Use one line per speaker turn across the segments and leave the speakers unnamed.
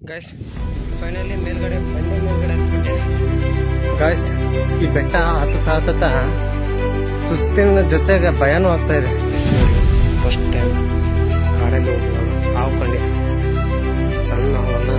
Guys finally ಮೇಲ್ಗಡೆ ಹತ್ಬಿಟ್ಟೆ guys. ಈ ಬೆಟ್ಟ ಹತ್ತ ಸುಸ್ತಿನ ಜೊತೆಗೆ ಭಯನೂ ಆಗ್ತಾ ಇದೆ. ಫಸ್ಟ್ ಟೈಮ್ ಕಾಡಲ್ಲಿ ಹೋಗೋದು ಹಾವು ಕಂಡೆ ಸಣ್ಣ ಹೊಲ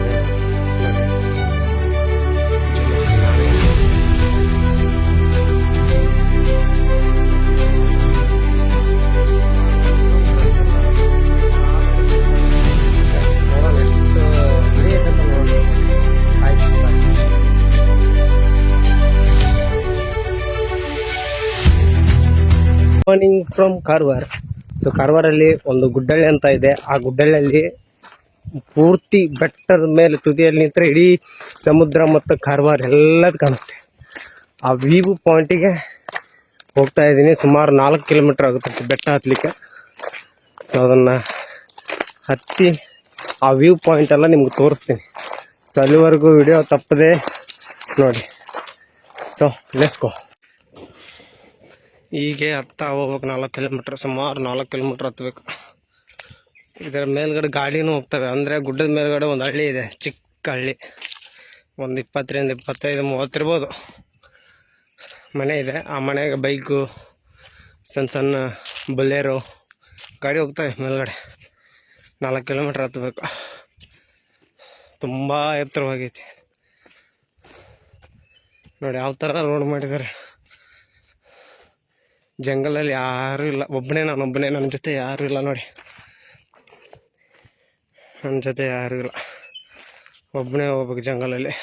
ಮಾರ್ನಿಂಗ್ ಫ್ರಮ್ ಕಾರವಾರ. ಸೊ ಕಾರವಾರಲ್ಲಿ ಒಂದು ಗುಡ್ಡಳ್ಳಿ ಅಂತ ಇದೆ. ಆ ಗುಡ್ಡಳ್ಳಿಯಲ್ಲಿ ಪೂರ್ತಿ ಬೆಟ್ಟದ ಮೇಲೆ ತುದಿಯಲ್ಲಿ ನಿಂತರೆ ಇಡೀ ಸಮುದ್ರ ಮತ್ತು ಕಾರವಾರ ಎಲ್ಲದು ಕಾಣುತ್ತೆ. ಆ ವ್ಯೂ ಪಾಯಿಂಟಿಗೆ ಹೋಗ್ತಾ ಇದ್ದೀನಿ. ಸುಮಾರು 4 ಕಿಲೋಮೀಟರ್ ಆಗುತ್ತೆ ಬೆಟ್ಟ ಹತ್ತಲಿಕ್ಕೆ. ಸೊ ಅದನ್ನು ಹತ್ತಿ ಆ ವ್ಯೂ ಪಾಯಿಂಟ್ ಎಲ್ಲ ನಿಮ್ಗೆ ತೋರಿಸ್ತೀನಿ. ಸೊ ಅಲ್ಲಿವರೆಗೂ ವಿಡಿಯೋ ತಪ್ಪದೆ ನೋಡಿ. So let's go. ಹೀಗೆ ಹೋಗ್ಬೇಕು 4 ಕಿಲೋಮೀಟ್ರ್, ಸುಮಾರು 4 ಕಿಲೋಮೀಟ್ರ್ ಹತ್ತಬೇಕು. ಇದರ ಮೇಲ್ಗಡೆ ಗಾಡಿನೂ ಹೋಗ್ತವೆ. ಅಂದರೆ ಗುಡ್ಡದ ಮೇಲ್ಗಡೆ ಒಂದು ಹಳ್ಳಿ ಇದೆ, ಚಿಕ್ಕ ಹಳ್ಳಿ. ಒಂದು 20ರಿಂದ 25, 30 ಇರ್ಬೋದು ಮನೆ ಇದೆ. ಆ ಮನೆಗೆ ಬೈಕು, ಸಣ್ಣ ಸಣ್ಣ ಬೊಲೆರೋ ಗಾಡಿ ಹೋಗ್ತವೆ ಮೇಲ್ಗಡೆ. 4 ಕಿಲೋಮೀಟ್ರ್ ಹತ್ತಬೇಕು. ತುಂಬ ಎತ್ತರವಾಗೈತಿ ನೋಡಿ. ಯಾವ ಥರ ರೋಡ್ ಮಾಡಿದ್ದಾರೆ. ಜಂಗಲಲ್ಲಿ ಯಾರೂ ಇಲ್ಲ, ನಾನೊಬ್ಬನೇ. ನನ್ನ ಜೊತೆ ಯಾರೂ ಇಲ್ಲ ನೋಡಿ. ನನ್ನ ಜೊತೆ ಯಾರೂ ಇಲ್ಲ, ಒಬ್ಬನೇ ಹೋಗ್ಬೇಕು ಜಂಗಲಲ್ಲಿ.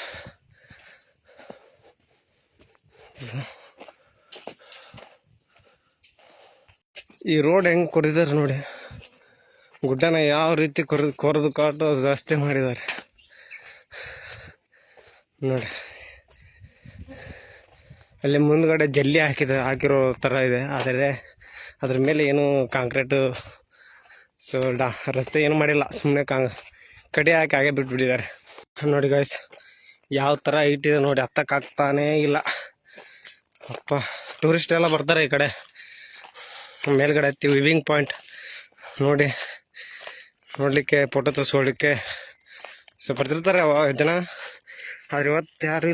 ಈ ರೋಡ್ ಹೆಂಗೆ ಕೊರಿದ್ದಾರೆ ನೋಡಿ. ಗುಡ್ಡನ ಯಾವ ರೀತಿ ಕೊರೆದು ಕಾಟು ರಸ್ತೆ ಮಾಡಿದ್ದಾರೆ ನೋಡಿ. ಅಲ್ಲಿ ಮುಂದ್ಗಡೆ ಜಲ್ಲಿ ಹಾಕಿರೋ ಥರ ಇದೆ, ಆದರೆ ಅದ್ರ ಮೇಲೆ ಏನು ಕಾಂಕ್ರೀಟು ರಸ್ತೆ ಏನು ಮಾಡಿಲ್ಲ. ಸುಮ್ಮನೆ ಕಡೆ ಹಾಕಿ ಹಾಗೆ ಬಿಟ್ಬಿಟ್ಟಿದ್ದಾರೆ ನೋಡಿ ಗಾಯ್ಸ್. ಯಾವ ಥರ ಹೈಟ್ ಇದೆ ನೋಡಿ. ಹತ್ತಕ್ಕಾಗ್ತಾನೇ ಇಲ್ಲ ಅಪ್ಪ. ಟೂರಿಸ್ಟ್ ಎಲ್ಲ ಬರ್ತಾರೆ ಈ ಕಡೆ ಮೇಲ್ಗಡೆ ಹತ್ತಿ ವಿವಿಂಗ್ ಪಾಯಿಂಟ್ ನೋಡಿ ನೋಡಲಿಕ್ಕೆ, ಫೋಟೋ ತೋರಿಸ್ಕೊಳ್ಳಿಕ್ಕೆ. ಸೊ ಬರ್ತಿರ್ತಾರೆ ಜನ, ಆದ್ರೆ ಇವತ್ತು ಯಾರೂ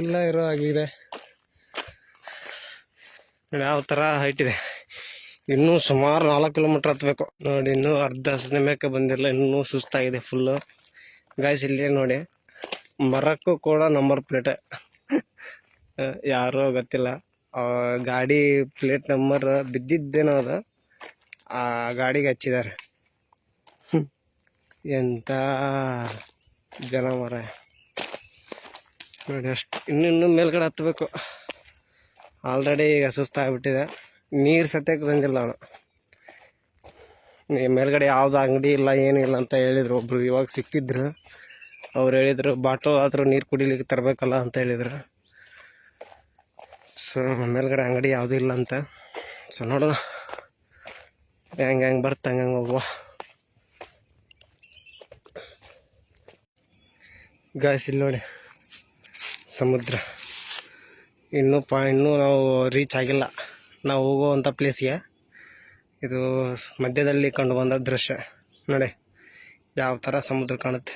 ಇಲ್ಲ ಇರೋ ಆಗಿದೆ ನೋಡಿ. ಯಾವ ಥರ ಹೈಟ್ ಇದೆ. ಇನ್ನೂ ಸುಮಾರು 4 ಕಿಲೋಮೀಟ್ರ್ ಹತ್ತಬೇಕು ನೋಡಿ. ಇನ್ನೂ ಅರ್ಧ ಸಿನಿಮಾಕ್ಕೆ ಬಂದಿರಲಿಲ್ಲ, ಇನ್ನೂ ಸುಸ್ತಾಗಿದೆ ಫುಲ್ಲು ಗಾಯ್ಸ್. ಇಲ್ಲಿ ನೋಡಿ, ಮರಕ್ಕೂ ಕೂಡ ನಂಬರ್ ಪ್ಲೇಟ್ ಯಾರೋ ಗೊತ್ತಿಲ್ಲ, ಗಾಡಿ ಪ್ಲೇಟ್ ನಂಬರ್ ಬಿದ್ದಿದ್ದೇನೋ ಅದು, ಆ ಗಾಡಿಗೆ ಹಚ್ಚಿದ್ದಾರೆ. ಎಂಥ ಜನ ಮರ ನೋಡಿ. ಅಷ್ಟು ಇನ್ನೂ ಮೇಲ್ಗಡೆ ಹತ್ತಬೇಕು. ಆಲ್ರೆಡಿ ಈಗ ಸುಸ್ತಾಗ್ಬಿಟ್ಟಿದೆ. ನೀರು ಸತ್ಯಕ್ಕೆ ತಂದಿಲ್ಲ ಅವನು. ಮೇಲ್ಗಡೆ ಯಾವುದು ಅಂಗಡಿ ಇಲ್ಲ, ಏನಿಲ್ಲ ಅಂತ ಹೇಳಿದರು ಒಬ್ಬರು. ಇವಾಗ ಸಿಕ್ಕಿದ್ರು, ಅವ್ರು ಹೇಳಿದರು ಬಾಟಲ್ ಆದರೂ ನೀರು ಕುಡಿಲಿಕ್ಕೆ ತರಬೇಕಲ್ಲ ಅಂತ ಹೇಳಿದರು. ಸೊ ಮೇಲ್ಗಡೆ ಅಂಗಡಿ ಯಾವುದೂ ಇಲ್ಲ ಅಂತ. ಸೊ ನೋಡೋಣ ಹೆಂಗೆ ಬರುತ್ತೆ ಹಂಗೆ ಹೋಗುವ ಗಾಯ್ಸ್. ಇಲ್ಲಿ ನೋಡಿ ಸಮುದ್ರ. ಇನ್ನೂ ನಾವು ರೀಚ್ ಆಗಿಲ್ಲ ನಾವು ಹೋಗುವಂಥ ಪ್ಲೇಸ್ಗೆ. ಇದು ಮಧ್ಯದಲ್ಲಿ ಕಂಡು ಬಂದ ದೃಶ್ಯ ನೋಡಿ. ಯಾವ ಥರ ಸಮುದ್ರ ಕಾಣುತ್ತೆ.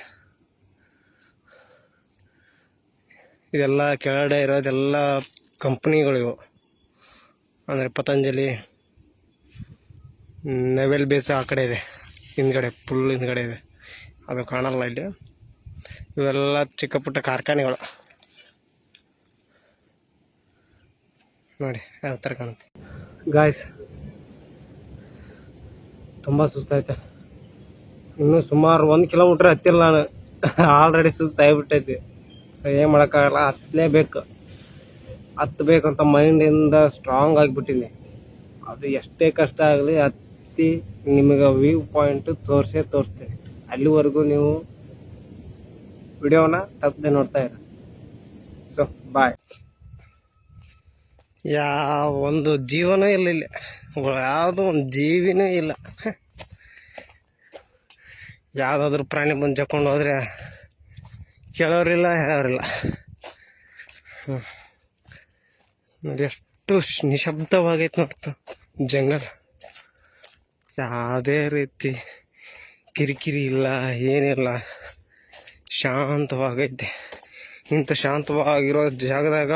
ಇದೆಲ್ಲ ಕೆಳಗಡೆ ಇರೋದೆಲ್ಲ ಕಂಪ್ನಿಗಳಿವು. ಅಂದರೆ ಪತಂಜಲಿ, ನೆವೆಲ್ ಬೇಸ್ ಆ ಕಡೆ ಇದೆ, ಹಿಂದ್ಗಡೆ ಫುಲ್ ಹಿಂದ್ಗಡೆ ಇದೆ, ಅದು ಕಾಣಲ್ಲ ಇಲ್ಲಿ. ಇವೆಲ್ಲ ಚಿಕ್ಕ ಪುಟ್ಟ ಕಾರ್ಖಾನೆಗಳು ನೋಡಿ ಯಾವ ಥರ ಕಾಣುತ್ತೆ ಗಾಯ್ಸ್. ತುಂಬ ಸುಸ್ತಾಯ್ತೆ. ಇನ್ನೂ ಸುಮಾರು 1 ಕಿಲೋಮೀಟ್ರ್ ಹತ್ತಿಲ್ಲ ನಾನು. ಆಲ್ರೆಡಿ ಸುಸ್ತಾಗ್ಬಿಟ್ಟೈತಿ. ಸೊ ಏನು ಮಾಡೋಕ್ಕಾಗಲ್ಲ, ಹತ್ತಬೇಕಂತ ಮೈಂಡಿಂದ ಸ್ಟ್ರಾಂಗ್ ಆಗಿಬಿಟ್ಟಿನಿ. ಅದು ಎಷ್ಟೇ ಕಷ್ಟ ಆಗಲಿ ಹತ್ತಿ ನಿಮಗೆ ವ್ಯೂ ಪಾಯಿಂಟು ತೋರಿಸ್ತೀನಿ. ಅಲ್ಲಿವರೆಗೂ ನೀವು ವಿಡಿಯೋನ ತಪ್ಪದೆ ನೋಡ್ತಾ ಇರಿ. So bye. ಒಂದು ಜೀವನ ಇಲ್ಲ ಇಲ್ಲಿ, ಯಾವುದೋ ಒಂದು ಜೀವಿನೇ ಇಲ್ಲ. ಯಾವುದಾದ್ರೂ ಪ್ರಾಣಿ ಬಂದು ಜಕ್ಕೊಂಡು ಹೋದರೆ ಕೇಳೋರಿಲ್ಲ, ಹೇಳೋರಿಲ್ಲ. ನೋಡಿ ಎಷ್ಟು ನಿಶಬ್ದವಾಗೈತೆ ನೋಡ್ತು ಜಂಗಲ್. ಯಾವುದೇ ರೀತಿ ಕಿರಿಕಿರಿ ಇಲ್ಲ, ಏನಿಲ್ಲ, ಶಾಂತವಾಗೈತೆ. ಇಂಥ ಶಾಂತವಾಗಿರೋ ಜಾಗದಾಗ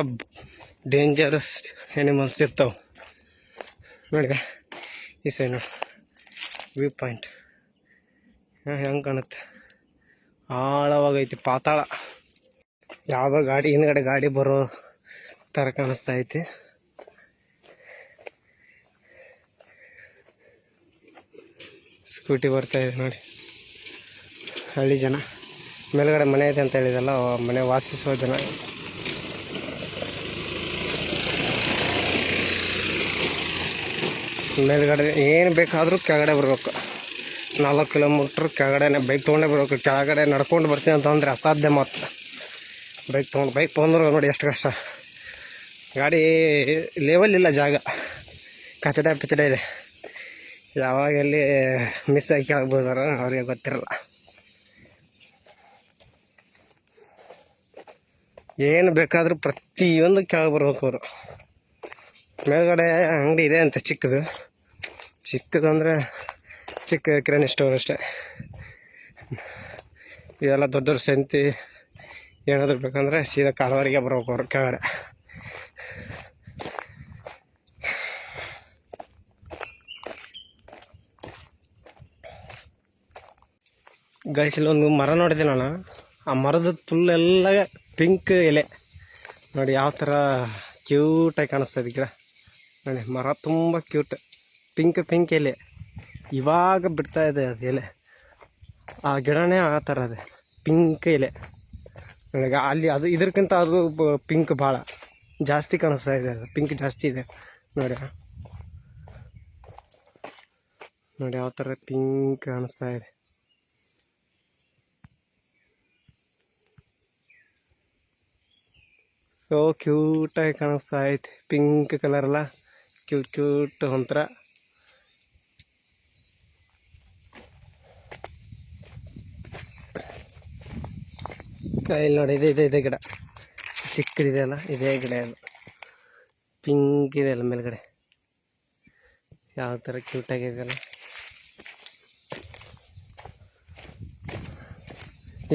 ಡೇಂಜರಸ್ ಎನಿಮಲ್ಸ್ ಇರ್ತಾವೆ. ನೋಡಿ ಈ ಸೈಡ್ ನೋಡಿ ವ್ಯೂ ಪಾಯಿಂಟ್ ಹೆಂಗೆ ಕಾಣುತ್ತೆ, ಆಳವಾಗೈತಿ, ಪಾತಾಳ. ಯಾವುದೋ ಗಾಡಿ ಹಿಂದ್ಗಡೆ ಗಾಡಿ ಬರೋ ಥರ ಕಾಣಿಸ್ತಾ ಐತಿ. ಸ್ಕೂಟಿ ಬರ್ತಾ ಇದೆ ನೋಡಿ. ಹಳ್ಳಿ ಜನ, ಮೇಲ್ಗಡೆ ಮನೆ ಇದೆ ಅಂತ ಹೇಳಿದಲ್ಲ, ಮನೆ ವಾಸಿಸುವ ಜನ. ಮೇಲ್ಗಡೆ ಏನು ಬೇಕಾದರೂ ಕೆಳಗಡೆ ಬರ್ಬೇಕು. 4 ಕಿಲೋಮೀಟ್ರ್ ಕೆಳಗಡೆ ಬೈಕ್ ತೊಗೊಂಡೇ ಬರ್ಬೇಕು. ಕೆಳಗಡೆ ನಡ್ಕೊಂಡು ಬರ್ತೀನಿ ಅಂತಂದರೆ ಅಸಾಧ್ಯ ಮಾತ್ರ. ಬೈಕ್ ತೊಗೊಂಡ್ರೆ ನೋಡಿ ಎಷ್ಟು ಕಷ್ಟ. ಗಾಡಿ ಲೆವೆಲ್ ಇಲ್ಲ, ಜಾಗ ಕಚಡ ಪಿಚಡ ಇದೆ. ಯಾವಾಗ ಎಲ್ಲಿ ಮಿಸ್ ಆಗಿ ಕೆಳಗೆ ಅವ್ರಿಗೆ ಗೊತ್ತಿರಲ್ಲ. ಏನು ಬೇಕಾದರೂ ಪ್ರತಿಯೊಂದು ಕೆಳಗೆ ಬರ್ಬೇಕು ಅವರು. ಮೇಲ್ಗಡೆ ಅಂಗಡಿ ಇದೆ ಅಂತ, ಚಿಕ್ಕದಂದರೆ ಚಿಕ್ಕ ಕಿರಾಣಿ ಸ್ಟೋರ್ ಅಷ್ಟೇ. ಇದೆಲ್ಲ ದೊಡ್ಡ ದೊಡ್ಡ ಸಂತಿ ಏನಾದರೂ ಬೇಕಂದರೆ ಸೀದಾ ಕಾಲುವರೆಗೆ ಬರ್ಬೇಕು ಅವರು ಕೆಳಗಡೆ. ಗೈಸ್, ಇಲ್ಲೊಂದು ಮರ ನೋಡಿದೆ ನಾನು. ಆ ಮರದ ಫುಲ್ಲೆಲ್ಲ ಪಿಂಕ್ ಎಲೆ ನೋಡಿ, ಯಾವ ಥರ ಕ್ಯೂಟಾಗಿ ಕಾಣಿಸ್ತದೆ ಗಿಡ ನೋಡಿ. ಮರ ತುಂಬ ಕ್ಯೂಟ್, ಪಿಂಕ್ ಎಲೆ. ಇವಾಗ ಬಿಡ್ತಾ ಇದೆ ಅದು ಎಲೆ. ಆ ಗಿಡನೇ ಆ ಥರ ಇದೆ, ಪಿಂಕ್ ಎಲೆ ನನಗೆ. ಅಲ್ಲಿ ಅದು ಇದಕ್ಕಿಂತ ಅದು ಪಿಂಕ್ ಭಾಳ ಜಾಸ್ತಿ ಕಾಣಿಸ್ತಾ ಇದೆ. ಅದು ಪಿಂಕ್ ಜಾಸ್ತಿ ಇದೆ ನೋಡಿ. ಯಾವ ಥರ ಪಿಂಕ್ ಕಾಣಿಸ್ತಾ ಇದೆ. ಸೊ ಕ್ಯೂಟಾಗಿ ಕಾಣಿಸ್ತಾ ಐತೆ, ಪಿಂಕ್ ಕಲರ್ ಅಲ್ಲ, ಕ್ಯೂಟ್ ಒಂಥರ. ಇಲ್ಲಿ ನೋಡಿ, ಇದೆ ಗಿಡ, ಚಿಕ್ಕದಿದೆ ಅಲ್ಲ, ಇದೇ ಗಿಡ. ಅದು ಪಿಂಕ್ ಇದೆ ಅಲ್ಲ ಮೇಲ್ಗಡೆ, ಯಾವ ಥರ ಕ್ಯೂಟಾಗಿದೆಯಲ್ಲ.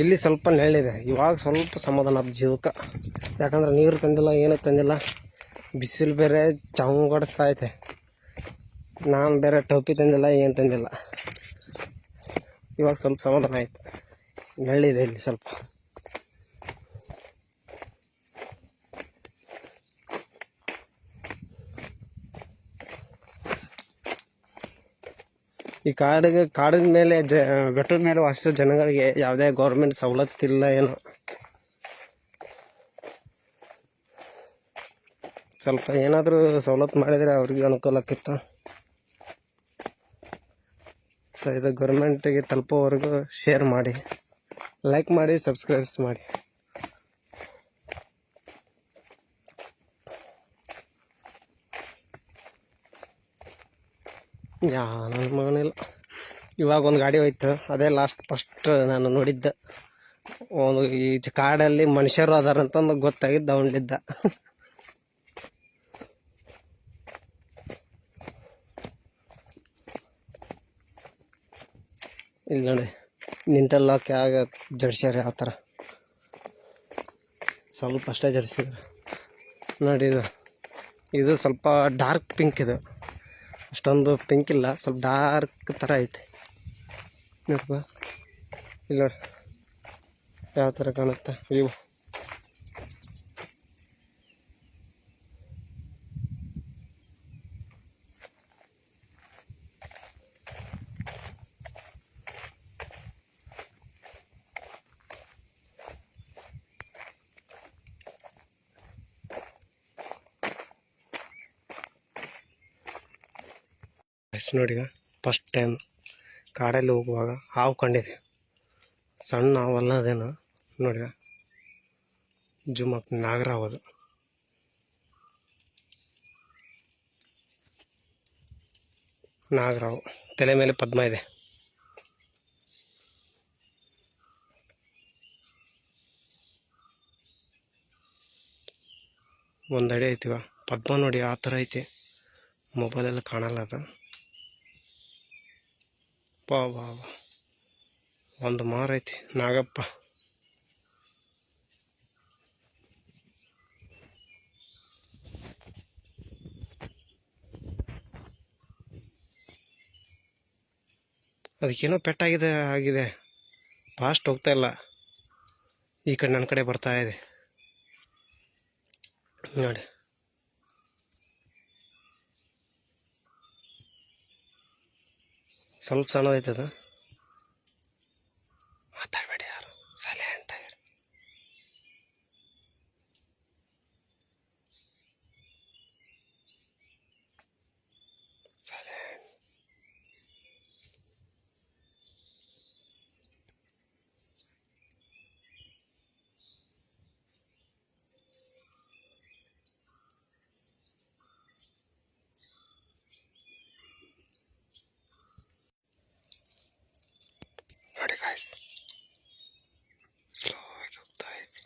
ಇಲ್ಲಿ ಸ್ವಲ್ಪ ನೆರಳಿದೆ. ಇವಾಗ ಸ್ವಲ್ಪ ಸಮಾಧಾನ ಅದು ಜೀವಕ್ಕೆ. ಯಾಕಂದ್ರೆ ನೀರು ತಂದಿಲ್ಲ, ಏನೂ ತಂದಿಲ್ಲ. ಬಿಸಿಲು ಬೇರೆ ಚಂಗೊಡಿಸ್ತಾ ಐತೆ. ನಾನು ಬೇರೆ ಟೋಪಿ ತಂದಿಲ್ಲ, ಏನು ತಂದಿಲ್ಲ. ಇವಾಗ ಸ್ವಲ್ಪ ಸಮಾಧಾನ ಆಯ್ತು, ನೆರಳಿದೆ ಇಲ್ಲಿ ಸ್ವಲ್ಪ. ಈ ಕಾಡಿನ ಮೇಲೆ ಬೆಟ್ಟದ ಮೇಲೆ ವಾಸಿಸೋ ಜನಗಳಿಗೆ ಯಾವುದೇ ಗೌರ್ಮೆಂಟ್ ಸವಲತ್ತಿಲ್ಲ ಏನೋ. ಸ್ವಲ್ಪ ಏನಾದರೂ ಸವಲತ್ತು ಮಾಡಿದರೆ ಅವ್ರಿಗೆ ಅನುಕೂಲ ಆಕ್ಕಿತ್ತು. ಸೊ ಇದು ಗೌರ್ಮೆಂಟಿಗೆ ತಲುಪೋವರೆಗೂ ಶೇರ್ ಮಾಡಿ, ಲೈಕ್ ಮಾಡಿ, ಸಬ್ಸ್ಕ್ರೈಬ್ಸ್ ಮಾಡಿ. ನನ್ನ ಮಗನಿಲ್ಲ. ಇವಾಗ ಒಂದು ಗಾಡಿ ಹೋಯ್ತು, ಅದೇ ಫಸ್ಟ್ ನಾನು ನೋಡಿದ್ದೆ. ಒಂದು ಈ ಕಾಡಲ್ಲಿ ಮನುಷ್ಯರು ಅದಾರಂತಂದು ಗೊತ್ತಾಗಿದ್ದು ಅವನಿದ್ದ. ಇಲ್ಲಿ ನೋಡಿ, ನಿಂಟಲ್ಲಾಕ್ ಆಗ ಜಡ್ಸ್ಯಾರ ಯಾವ ಥರ. ಸ್ವಲ್ಪ ಅಷ್ಟೇ ಜಡ್ಸಿದ್ರು ನೋಡಿ. ಇದು ಸ್ವಲ್ಪ ಡಾರ್ಕ್ ಪಿಂಕ್. ಇದು ಅಷ್ಟೊಂದು ಪಿಂಕ್ ಇಲ್ಲ, ಸ್ವಲ್ಪ ಡಾರ್ಕ್ ಥರ ಐತೆ ನೋಡಪ್ಪ. ಇಲ್ಲಿ ನೋಡಿ ಯಾವ ಥರ ಕಾಣುತ್ತೆ ವ್ಯೂ. ನೋಡಿ, ಫಸ್ಟ್ ಟೈಮ್ ಕಾಡಲ್ಲಿ ಹೋಗುವಾಗ ಹಾವು ಕಂಡಿದೆ. ಸಣ್ಣ ಹಾವಲ್ಲ ಅದೇನು ನೋಡಿ, ಜೂಮ್ ಹಾಕಿ ನಾಗರಾವ್. ಅದು ನಾಗರಾವ್, ತಲೆ ಮೇಲೆ ಪದ್ಮ ಇದೆ. ಒಂದು ಅಡಿ ಐತಿವ ಪದ್ಮ ನೋಡಿ, ಆ ಥರ ಐತಿ. ಮೊಬೈಲೆಲ್ಲ ಕಾಣಲ್ಲ ಅದು. ವಾ ಒಂದು ಮಾರ ಐತಿ ನಾಗಪ್ಪ. ಅದಕ್ಕೇನೋ ಆಗಿದೆ ಫಾಸ್ಟ್ ಹೋಗ್ತಾ ಇಲ್ಲ. ಈ ಕಡೆ ನನ್ನ ಕಡೆ ಬರ್ತಾ ಇದೆ ನೋಡಿ. ಸ್ವಲ್ಪ ಸಣ್ಣದೈತೆ ಅದು. ಮಾತಾಡಬೇಡಿ ಯಾರು, ಸೈಲೆಂಟ್ ಆಗಿರಿ. ಸೈಲೆಂಟ್. ನೋಡಿ ಗಾಯ್ಸ್, ಸ್ಲೋ ಆಗಿ ಹೋಗ್ತಾ ಇದೆ.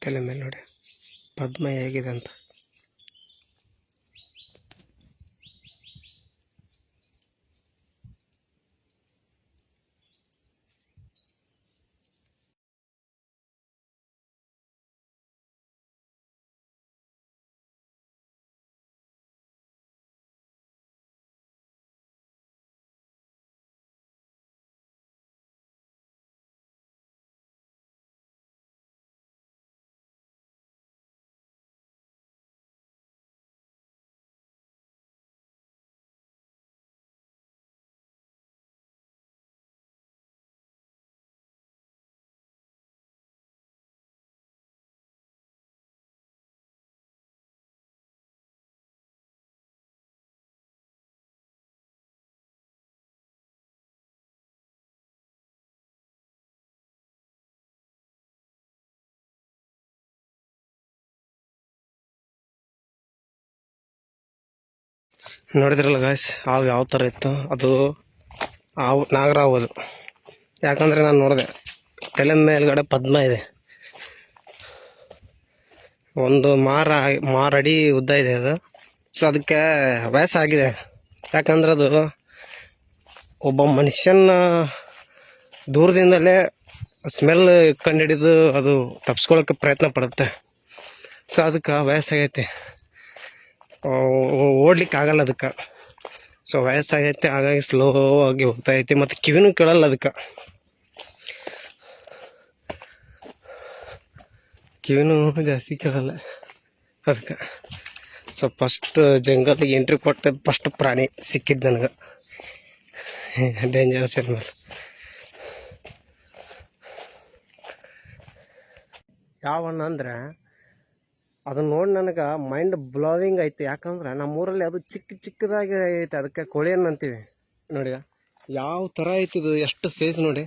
ತಲೆ ಮೇಲೆ ನೋಡಿ ಪದ್ಮ ಹೇಗಿದೆ ಅಂತ. ನೋಡಿದ್ರಲ್ಲ ಗಾಯ್ಸ್, ಹಾವು ಯಾವ ಥರ ಇತ್ತು. ಅದು ಹಾವು ನಾಗರಾವು ಅದು. ಯಾಕಂದರೆ ನಾನು ನೋಡಿದೆ ತಲೆ ಮೇಲ್ಗಡೆ ಪದ್ಮ ಇದೆ. ಒಂದು ಮಾರಡಿ ಉದ್ದ ಇದೆ ಅದು. ಸೊ ಅದಕ್ಕೆ ವಯಸ್ಸಾಗಿದೆ. ಯಾಕಂದ್ರೆ ಅದು ಒಬ್ಬ ಮನುಷ್ಯನ ದೂರದಿಂದಲೇ ಸ್ಮೆಲ್ ಕಂಡುಹಿಡಿದು ಅದು ತಪ್ಪಿಸ್ಕೊಳ್ಳೋಕೆ ಪ್ರಯತ್ನ ಪಡುತ್ತೆ. ಸೊ ಅದಕ್ಕೆ ವಯಸ್ಸಾಗೈತೆ, ಓಡ್ಲಿಕ್ಕೆ ಆಗಲ್ಲ ಅದಕ್ಕೆ. ಸೊ ವಯಸ್ಸಾಗೈತೆ, ಹಾಗಾಗಿ ಸ್ಲೋ ಆಗಿ ಹೋಗ್ತಾ ಐತಿ. ಮತ್ತು ಕಿವಿನೂ ಕೇಳಲ್ಲ ಅದಕ್ಕೆ, ಕಿವಿನೂ ಜಾಸ್ತಿ ಕೇಳಲ್ಲ ಅದಕ್ಕೆ. ಸೊ ಫಸ್ಟ್ ಜಂಗಲಿಗೆ ಎಂಟ್ರಿ ಕೊಟ್ಟದ್ದು ಫಸ್ಟ್ ಪ್ರಾಣಿ ಸಿಕ್ಕಿದ್ದು ನನಗೆ, ಡೇಂಜರಸ್ ಎನಿಮಲ್. ಯಾವಣ್ಣ ಅಂದರೆ ಅದನ್ನ ನೋಡಿ ನನಗೆ ಮೈಂಡ್ ಬ್ಲೋವಿಂಗ್ ಐತಿ. ಯಾಕಂದ್ರೆ ನಮ್ಮೂರಲ್ಲಿ ಅದು ಚಿಕ್ಕದಾಗಿ ಐತೆ, ಅದಕ್ಕೆ ಕೋಳಿಯನ್ನು ಅಂತೀವಿ. ನೋಡಿ ಯಾವ ಥರ ಐತಿ ಇದು, ಎಷ್ಟು ಸೈಜ್ ನೋಡಿ.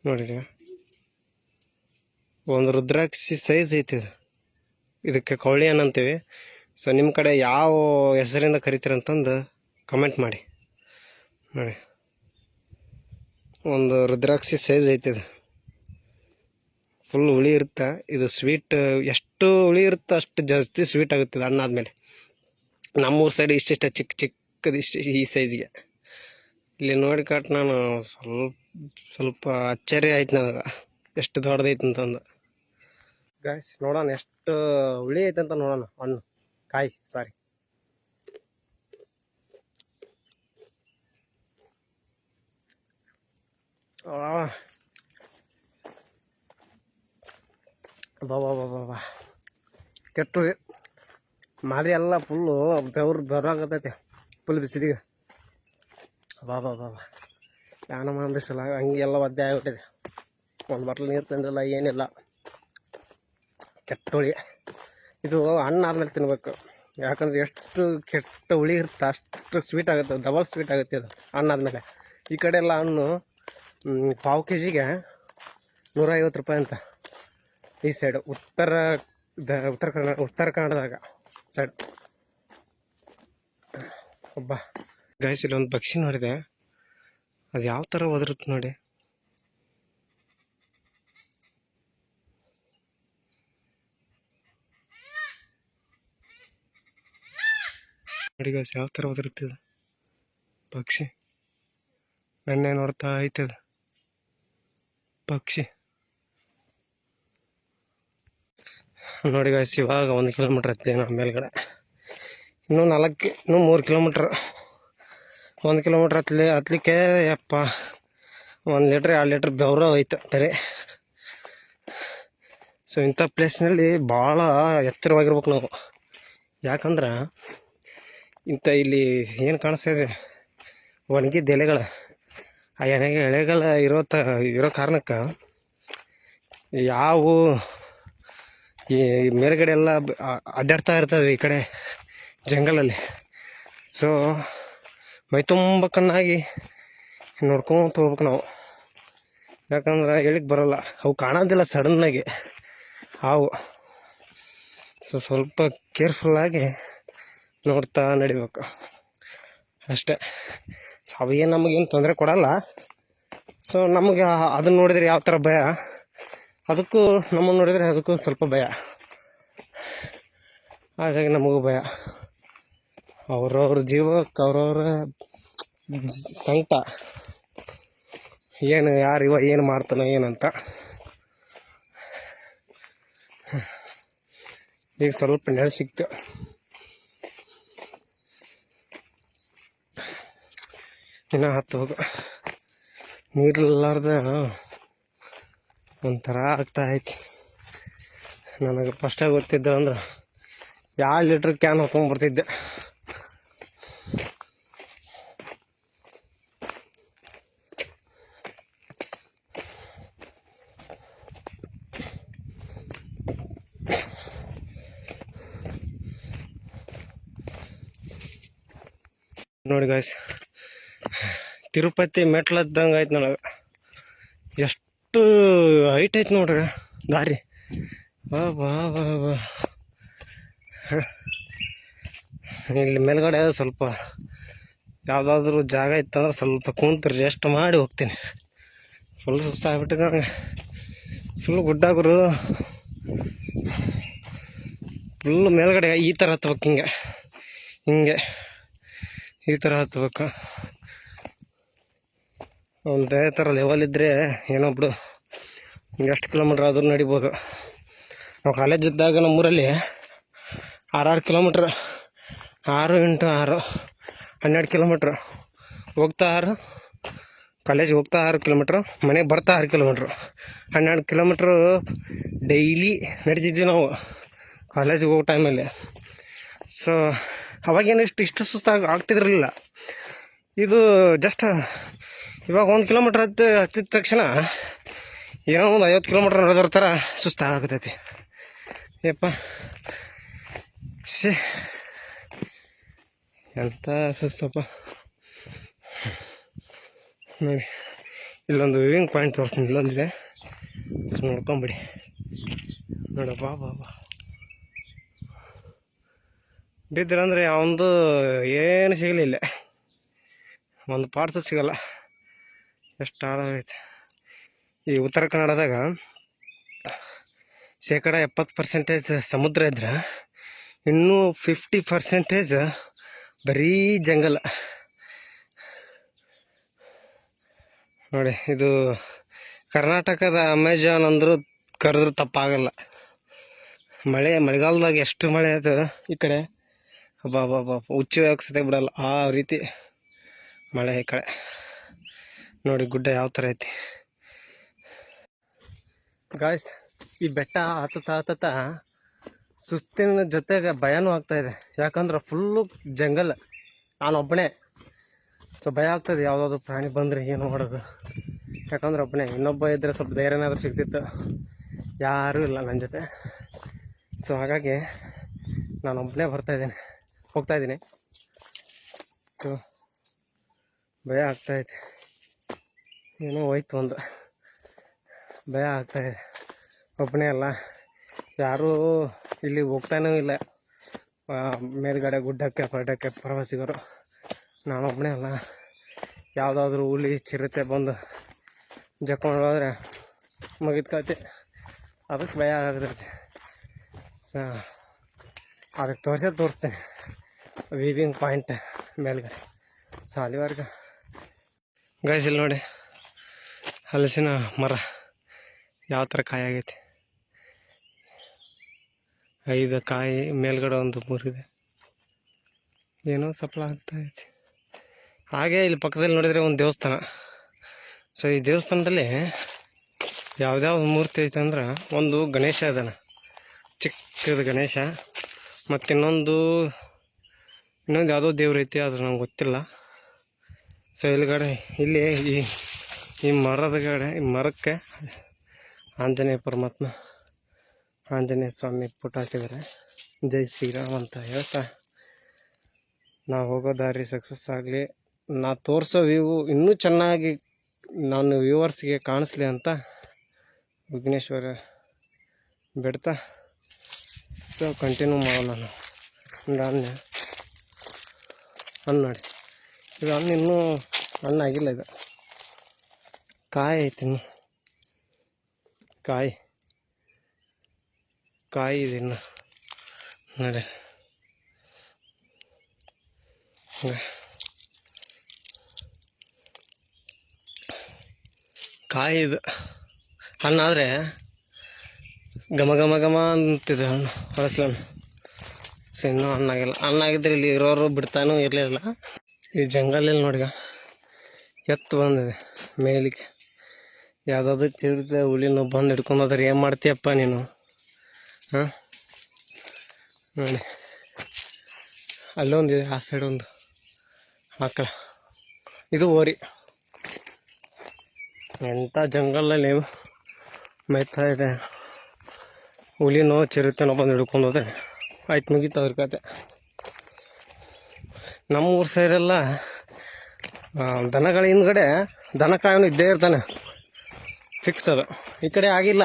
ನೋಡಿ ಒಂದು ರುದ್ರಾಕ್ಷಿ ಸೈಜ್ ಐತಿ ಇದು. ಇದಕ್ಕೆ ಕೋಳಿ ಅನ್ನಂತೀವಿ. ಸೊ ನಿಮ್ಮ ಕಡೆ ಯಾವ ಹೆಸರಿಂದ ಕರಿತೀರಂತಂದು ಕಮೆಂಟ್ ಮಾಡಿ. ನೋಡಿ ಒಂದು ರುದ್ರಾಕ್ಷಿ ಸೈಜ್ ಐತಿ ಇದು. ಫುಲ್ ಹುಳಿ ಇರುತ್ತೆ ಇದು. ಸ್ವೀಟ್ ಎಷ್ಟು ಹುಳಿ ಇರುತ್ತೆ ಅಷ್ಟು ಜಾಸ್ತಿ ಸ್ವೀಟ್ ಆಗುತ್ತೆ ಇದು ಹಣ್ಣಾದ್ಮೇಲೆ. ನಮ್ಮೂರ ಸೈಡ್ ಇಷ್ಟಿಷ್ಟ ಚಿಕ್ಕದು ಈ ಸೈಜ್ಗೆ. ಇಲ್ಲಿ ನೋಡಿ ಕಟ್ ನಾನು ಸ್ವಲ್ಪ ಆಶ್ಚರ್ಯ ಆಯ್ತು ನನಗೆ, ಎಷ್ಟು ದೊಡ್ಡದೈತೆ ಅಂತಂದು. ಗಾಯ್ಸ್ ನೋಡೋಣ ಎಷ್ಟು ಹುಳಿ ಐತೆ ಅಂತ ನೋಡೋಣ. ಹಣ್ಣು ಕಾಯಿ ಸಾರಿ. ಬಾ ಕೆಟ್ಟು ಮಾರಿ ಎಲ್ಲ ಫುಲ್ಲು ಬೆವರಾಗತೈತೆ, ಫುಲ್ ಬಿಸಿಲಿಗೆ. ಬಾ ಯಾನ ಮಾಡಿಸಲ್ಲ, ಹಂಗೆಲ್ಲ ಒದ್ದೆ ಆಗಿಬಿಟ್ಟಿದೆ. ಒಂದು ಬಾಟ್ಲ್ ನೀರು ತಂದಿಲ್ಲ, ಏನಿಲ್ಲ. ಕೆಟ್ಟ ಹುಳಿ ಇದು. ಹಣ್ಣಾದ್ಮೇಲೆ ತಿನ್ಬೇಕು, ಯಾಕಂದ್ರೆ ಎಷ್ಟು ಕೆಟ್ಟ ಹುಳಿ ಇರುತ್ತೆ ಅಷ್ಟು ಸ್ವೀಟ್ ಆಗುತ್ತೆ, ಡಬಲ್ ಸ್ವೀಟ್ ಆಗುತ್ತೆ ಇದು ಹಣ್ಣಾದ್ಮೇಲೆ. ಈ ಕಡೆ ಎಲ್ಲ ಹಣ್ಣು ಪಾವು ಕೆಜಿಗೆ 150 ರೂಪಾಯಿ ಅಂತ. ಈ ಸೈಡು ಉತ್ತರ ಕನ್ನಡದಾಗ ಸೈಡ್. ಒಬ್ಬ ಗಾಯ್ಸ್ ಇಲ್ಲೊಂದು ಪಕ್ಷಿ ನೋಡಿದೆ, ಅದು ಯಾವ ಥರ ಒದರುತ್ತೆ ನೋಡಿ. ನೋಡಿ ಗಾಯ್ಸ್ ಯಾವ ಥರ ಒದರುತ್ತಿದೆ ಪಕ್ಷಿ. ನೆನ್ನೆ ನೋಡ್ತಾ ಐತದ ಪಕ್ಷಿ. ನೋಡಿ ಗಾಯ್ಸ್ ಇವಾಗ 1 ಕಿಲೋಮೀಟ್ರ್ ಹತ್ತಿದೆ ನಾವು ಮೇಲ್ಗಡೆ. ಇನ್ನೂ 3 ಕಿಲೋಮೀಟ್ರ್. 1 ಕಿಲೋಮೀಟ್ರ್ ಹತ್ತಲಿಕ್ಕೆ ಯಪ್ಪ 1 ಲೀಟ್ರ್ 2 ಲೀಟ್ರ್ ಬೆವರು ಐತೆ ಬೇರೆ. ಸೊ ಇಂಥ ಪ್ಲೇಸ್ನಲ್ಲಿ ಭಾಳ ಎಚ್ಚರವಾಗಿರ್ಬೇಕು ನಾವು. ಯಾಕಂದ್ರೆ ಇಲ್ಲಿ ಏನು ಕಾಣಿಸ್ತಾ ಇದೆ ಒಣಗಿದ್ದ ಎಲೆಗಳು. ಆ ಎಲೆಗಳ ಇರೋ ಕಾರಣಕ್ಕೆ ಯಾವ ಈ ಮೇಲ್ಗಡೆ ಎಲ್ಲ ಅಡ್ಡಾಡ್ತಾ ಇರ್ತವೆ ಈ ಕಡೆ ಜಂಗಲಲ್ಲಿ. ಸೊ ಮೈ ತುಂಬ ಕಣ್ಣಾಗಿ ನೋಡ್ಕೊಂತ ಹೋಗ್ಬೇಕು ನಾವು. ಯಾಕಂದ್ರೆ ಹೇಳಿಕ್ಕೆ ಬರೋಲ್ಲ, ಅವು ಕಾಣೋದಿಲ್ಲ ಸಡನ್ನಾಗಿ ಹಾವು. ಸೊ ಸ್ವಲ್ಪ ಕೇರ್ಫುಲ್ಲಾಗಿ ನೋಡ್ತಾ ನಡಿಬೇಕು ಅಷ್ಟೇ. ಸೊ ಅವೇನು ನಮಗೇನು ತೊಂದರೆ ಕೊಡಲ್ಲ. ಸೊ ನಮಗೆ ಅದನ್ನು ನೋಡಿದರೆ ಯಾವ ಥರ ಭಯ, ಅದಕ್ಕೂ ನಮ್ಮನ್ನು ನೋಡಿದರೆ ಅದಕ್ಕೂ ಸ್ವಲ್ಪ ಭಯ. ಹಾಗಾಗಿ ನಮಗೂ ಭಯ. ಅವ್ರವ್ರ ಜೀವಕ್ಕೆ ಅವ್ರವ್ರ ಸಂಕಟ. ಏನು ಯಾರಿವ ಏನು ಮಾಡ್ತಾನೋ ಏನಂತ. ಈಗ ಸ್ವಲ್ಪ ನೆಲೆ ಸಿಕ್ತು. ಇನ್ನು ಹತ್ತು ಹೋಗು. ನೀರಿಲ್ಲಾರ್ದ ಒಂಥರ ಆಗ್ತಾ ಐತಿ. ನನಗೆ ಫಸ್ಟಾಗಿ ಗೊತ್ತಿದ್ದ ಅಂದ್ರೆ 2 ಲೀಟ್ರ್ ಕ್ಯಾನ್ ಹೊತ್ಕೊಂಡ್ಬರ್ತಿದ್ದೆ. ನೋಡಿ ಗಾಯ್ಸ್ ತಿರುಪತಿ ಮೆಟ್ಲದ್ದಂಗೆ ಆಯ್ತು ನನಗೆ. ಎಷ್ಟು ಹೈಟ್ ಐತೆ ನೋಡ್ರಿ ದಾರಿ. ಬಾ ಬಾ ಬಾ ಬಾ. ಇಲ್ಲಿ ಮೇಲ್ಗಡೆ ಸ್ವಲ್ಪ ಯಾವುದಾದ್ರೂ ಜಾಗ ಇತ್ತಂದ್ರೆ ಸ್ವಲ್ಪ ಕುಂತು ರೆಸ್ಟ್ ಮಾಡಿ ಹೋಗ್ತೀನಿ. ಫುಲ್ ಸುಸ್ತಾಗ್ಬಿಟ್ಟಿದೆ ನನಗೆ. ಫುಲ್ ಗುಡ್ಡಾಗರು ಫುಲ್ ಮೇಲ್ಗಡೆ ಈ ಥರ ಹತ್ಬೇಕು. ಹಿಂಗೆ ಈ ಥರ ಹತ್ಬೇಕು. ಒಂದೇ ಥರ ಲೆವೆಲ್ ಇದ್ದರೆ ಏನೋ ಬಿಡು, ಎಷ್ಟು ಕಿಲೋಮೀಟ್ರ್ ಆದರೂ ನಡಿಬೋದು. ನಾವು ಕಾಲೇಜ್ ಇದ್ದಾಗ ನಮ್ಮೂರಲ್ಲಿ 6 ಕಿಲೋಮೀಟ್ರ್, 6 × 6 12 ಕಿಲೋಮೀಟ್ರ್. ಹೋಗ್ತಾ 6, ಕಾಲೇಜಿಗೆ ಹೋಗ್ತಾ 6 ಕಿಲೋಮೀಟ್ರ್, ಮನೆಗೆ ಬರ್ತಾ 6 ಕಿಲೋಮೀಟ್ರ್, 12 ಕಿಲೋಮೀಟ್ರು ಡೈಲಿ ನಡೀತಿದ್ವಿ ನಾವು ಕಾಲೇಜಿಗೆ ಹೋಗೋ ಟೈಮಲ್ಲಿ. ಸೊ ಅವಾಗೇನು ಇಷ್ಟು ಸುಸ್ತಾಗಿ ಆಗ್ತಿದ್ರಲಿಲ್ಲ. ಇದು ಜಸ್ಟ್ ಇವಾಗ 1 ಕಿಲೋಮೀಟ್ರ್ ಹತ್ತಿದ ತಕ್ಷಣ ಏನೋ ಒಂದು 50 ಕಿಲೋಮೀಟ್ರ್ ನಡೆದೋರ ಥರ ಸುಸ್ತಾಗತೈತಿ. ಯಪ್ಪ ಎಂಥ ಸುಸ್ತಪ್ಪ. ನೋಡಿ ಇಲ್ಲೊಂದು ವಿವಿಂಗ್ ಪಾಯಿಂಟ್ ತೋರಿಸ್ತೀನಿ. ಇಲ್ಲೊಂದಿದೆ, ಸೊ ನೋಡ್ಕೊಂಬಿಡಿ. ನೋಡಪ್ಪ ಬಾ ಬಾ ಬಿದ್ದಿರಂದ್ರೆ ಯಾವೊಂದು ಏನು ಸಿಗಲಿಲ್ಲ, ಒಂದು ಪಾರ್ಟ್ಸು ಸಿಗಲ್ಲ. ಎಷ್ಟು ಆಳಾಗೈತೆ. ಈ ಉತ್ತರ ಕನ್ನಡದಾಗ 70% ಸಮುದ್ರ ಇದ್ರೆ ಇನ್ನೂ 50% ಬರೀ ಜಂಗಲ್. ನೋಡಿ ಇದು ಕರ್ನಾಟಕದ ಅಮೆಜಾನ್ ಅಂದರೂ ಕರೆದ್ರೂ ತಪ್ಪಾಗಲ್ಲ. ಮಳೆಗಾಲದಾಗ ಎಷ್ಟು ಮಳೆ ಅದು ಈ ಕಡೆ, ಬಾಬಾ ಹುಚ್ಚು ಹಾಕ್ಸತೆ ಬಿಡಲ್ಲ, ಆ ರೀತಿ ಮಳೆ ಈ ಕಡೆ. ನೋಡಿ ಗುಡ್ಡ ಯಾವ ಥರ ಐತಿ ಗಾಯ್ಸ್. ಈ ಬೆಟ್ಟ ಹತ್ತುತ್ತಾ ಸುಸ್ತಿನ ಜೊತೆಗೆ ಭಯನೂ ಆಗ್ತಾಯಿದೆ. ಯಾಕಂದ್ರೆ ಫುಲ್ಲು ಜಂಗಲ್, ನಾನೊಬ್ಬನೇ. ಸೊ ಭಯ ಆಗ್ತದೆ ಯಾವುದಾದ್ರು ಪ್ರಾಣಿ ಬಂದರೆ ಏನು ಮಾಡೋದು. ಯಾಕಂದ್ರೆ ಒಬ್ಬನೇ, ಇನ್ನೊಬ್ಬ ಇದ್ದರೆ ಸ್ವಲ್ಪ ಧೈರ್ಯನಾದ್ರೂ ಸಿಗ್ತಿತ್ತು. ಯಾರೂ ಇಲ್ಲ ನನ್ನ ಜೊತೆ. ಸೊ ಹಾಗಾಗಿ ನಾನೊಬ್ಬನೇ ಹೋಗ್ತಾಯಿದ್ದೀನಿ. ಸೊ ಭಯ ಆಗ್ತಾಯಿದೆ. ಏನೋ ಹೋಯ್ತು ಒಂದು ಭಯ ಆಗ್ತಾಯಿದೆ. ಒಬ್ಬನೇ ಅಲ್ಲ, ಯಾರೂ ಇಲ್ಲಿ ಹೋಗ್ತಾನೂ ಇಲ್ಲ ಮೇಲ್ಗಡೆ ಗುಡ್ಡಕ್ಕೆ ಪಡ್ಡಕ್ಕೆ ಪ್ರವಾಸಿಗರು. ನಾನೊಬ್ಬನೇ ಅಲ್ಲ, ಯಾವುದಾದ್ರೂ ಹುಲಿ ಚಿರತೆ ಬಂದು ಜಕ್ಕೊಂಡು ಹೋದರೆ ಮುಗಿದ್ಕೈತಿ. ಅದಕ್ಕೆ ಭಯ ಆಗ್ತೈತಿ. ಸೊ ಅದಕ್ಕೆ ತೋರಿಸ್ತೀನಿ. ವೀವಿಂಗ್ ಪಾಯಿಂಟ್ ಮೇಲ್ಗಡೆ. ಸೊ ಅಲ್ಲಿವರೆಗೆ ಗೈಸ್ ಇಲ್ಲಿ ನೋಡಿ ಹಲಸಿನ ಮರ ಯಾವ ಥರ ಕಾಯಿ ಆಗೈತಿ. 5 ಕಾಯಿ ಮೇಲ್ಗಡೆ ಒಂದು 3 ಇದೆ. ಏನೋ ಸಫಲ ಆಗ್ತಾ ಐತಿ. ಹಾಗೆ ಇಲ್ಲಿ ಪಕ್ಕದಲ್ಲಿ ನೋಡಿದರೆ ಒಂದು ದೇವಸ್ಥಾನ. ಸೊ ಈ ದೇವಸ್ಥಾನದಲ್ಲಿ ಯಾವ್ದಾವ ಮೂರ್ತಿ ಐತೆ ಅಂದ್ರೆ ಒಂದು ಗಣೇಶ ಅದಾನ, ಚಿಕ್ಕದ ಗಣೇಶ. ಮತ್ತು ಇನ್ನೊಂದು ಯಾವುದೋ ದೇವ್ರು ಐತಿ, ಅದು ನಂಗೆ ಗೊತ್ತಿಲ್ಲ. ಸೊ ಇಲ್ಲಿ ಈ ಮರಕ್ಕೆ ಆಂಜನೇಯ ಪರಮಾತ್ಮ, ಆಂಜನೇಯ ಸ್ವಾಮಿ ಫೋಟೋ ಹಾಕಿದ್ದಾರೆ. ಜೈ ಶ್ರೀರಾಮ್ ಅಂತ ಹೇಳ್ತಾ ನಾವು ಹೋಗೋ ದಾರಿ ಸಕ್ಸಸ್ ಆಗಲಿ, ನಾ ತೋರಿಸೋ ವ್ಯೂ ಇನ್ನೂ ಚೆನ್ನಾಗಿ ನಾನು ವ್ಯೂವರ್ಸ್ಗೆ ಕಾಣಿಸ್ಲಿ ಅಂತ ವಿಘ್ನೇಶ್ವರ ಬಿಡ್ತಾ. ಸೊ ಕಂಟಿನ್ಯೂ ಮಾಡೋಣ. ನಾನು ಹಣ್ಣು ನೋಡಿ, ಇದು ಹಣ್ಣು ಇನ್ನೂ ಹಣ್ಣಾಗಿಲ್ಲ. ಇದು ಕಾಯಿ ಐತಿ, ಇನ್ನು ಕಾಯಿ ಇದೆ ಇನ್ನು ನೋಡಿ. ಕಾಯಿ ಇದು ಹಣ್ಣಾದರೆ ಘಮ ಘಮ ಘಮ ಅಂತಿದೆ ಹಣ್ಣು, ಹಲಸಿನ ಹಣ್ಣು. ಸೊ ಇನ್ನೂ ಹಣ್ಣಾಗಿದ್ರೆ ಇಲ್ಲಿ ಇರೋರು ಬಿಡ್ತಾನೂ ಇರಲಿಲ್ಲ. ಈ ಜಂಗಲಲ್ಲಿ ನೋಡಿ ಎತ್ತು ಬಂದಿದೆ ಮೇಲಿಗೆ. ಯಾವುದಾದ್ರು ಚಿಡಿದ ಹುಲಿನ ಬಂದು ಹಿಡ್ಕೊಂಡೋದ್ರೆ ಏನು ಮಾಡ್ತೀಯಪ್ಪ ನೀನು? ಹಾಂ ನೋಡಿ, ಅಲ್ಲೊಂದಿದೆ, ಆ ಸೈಡ್ ಒಂದು ಆಕಳ. ಇದು ಓರಿ. ಎಂಥ ಜಂಗಲಲ್ಲಿ ಮೇಯ್ತಾ ಇದೆ. ಹುಲಿನೋ ಚಿರತೆನೋ ಬಂದು ಹಿಡ್ಕೊಂಡು ಹೋದ್ರೆ ಆಯ್ತು, ಮುಗೀತು ಅವ್ರ ಕತೆ. ನಮ್ಮ ಊರ ಸೈಡೆಲ್ಲ ದನಗಳ ಹಿಂದ್ಗಡೆ ದನ ಕಾಯೋನು ಇದ್ದೇ ಇರ್ತಾನೆ, ಫಿಕ್ಸ್ ಅದು. ಈ ಕಡೆ ಆಗಿಲ್ಲ,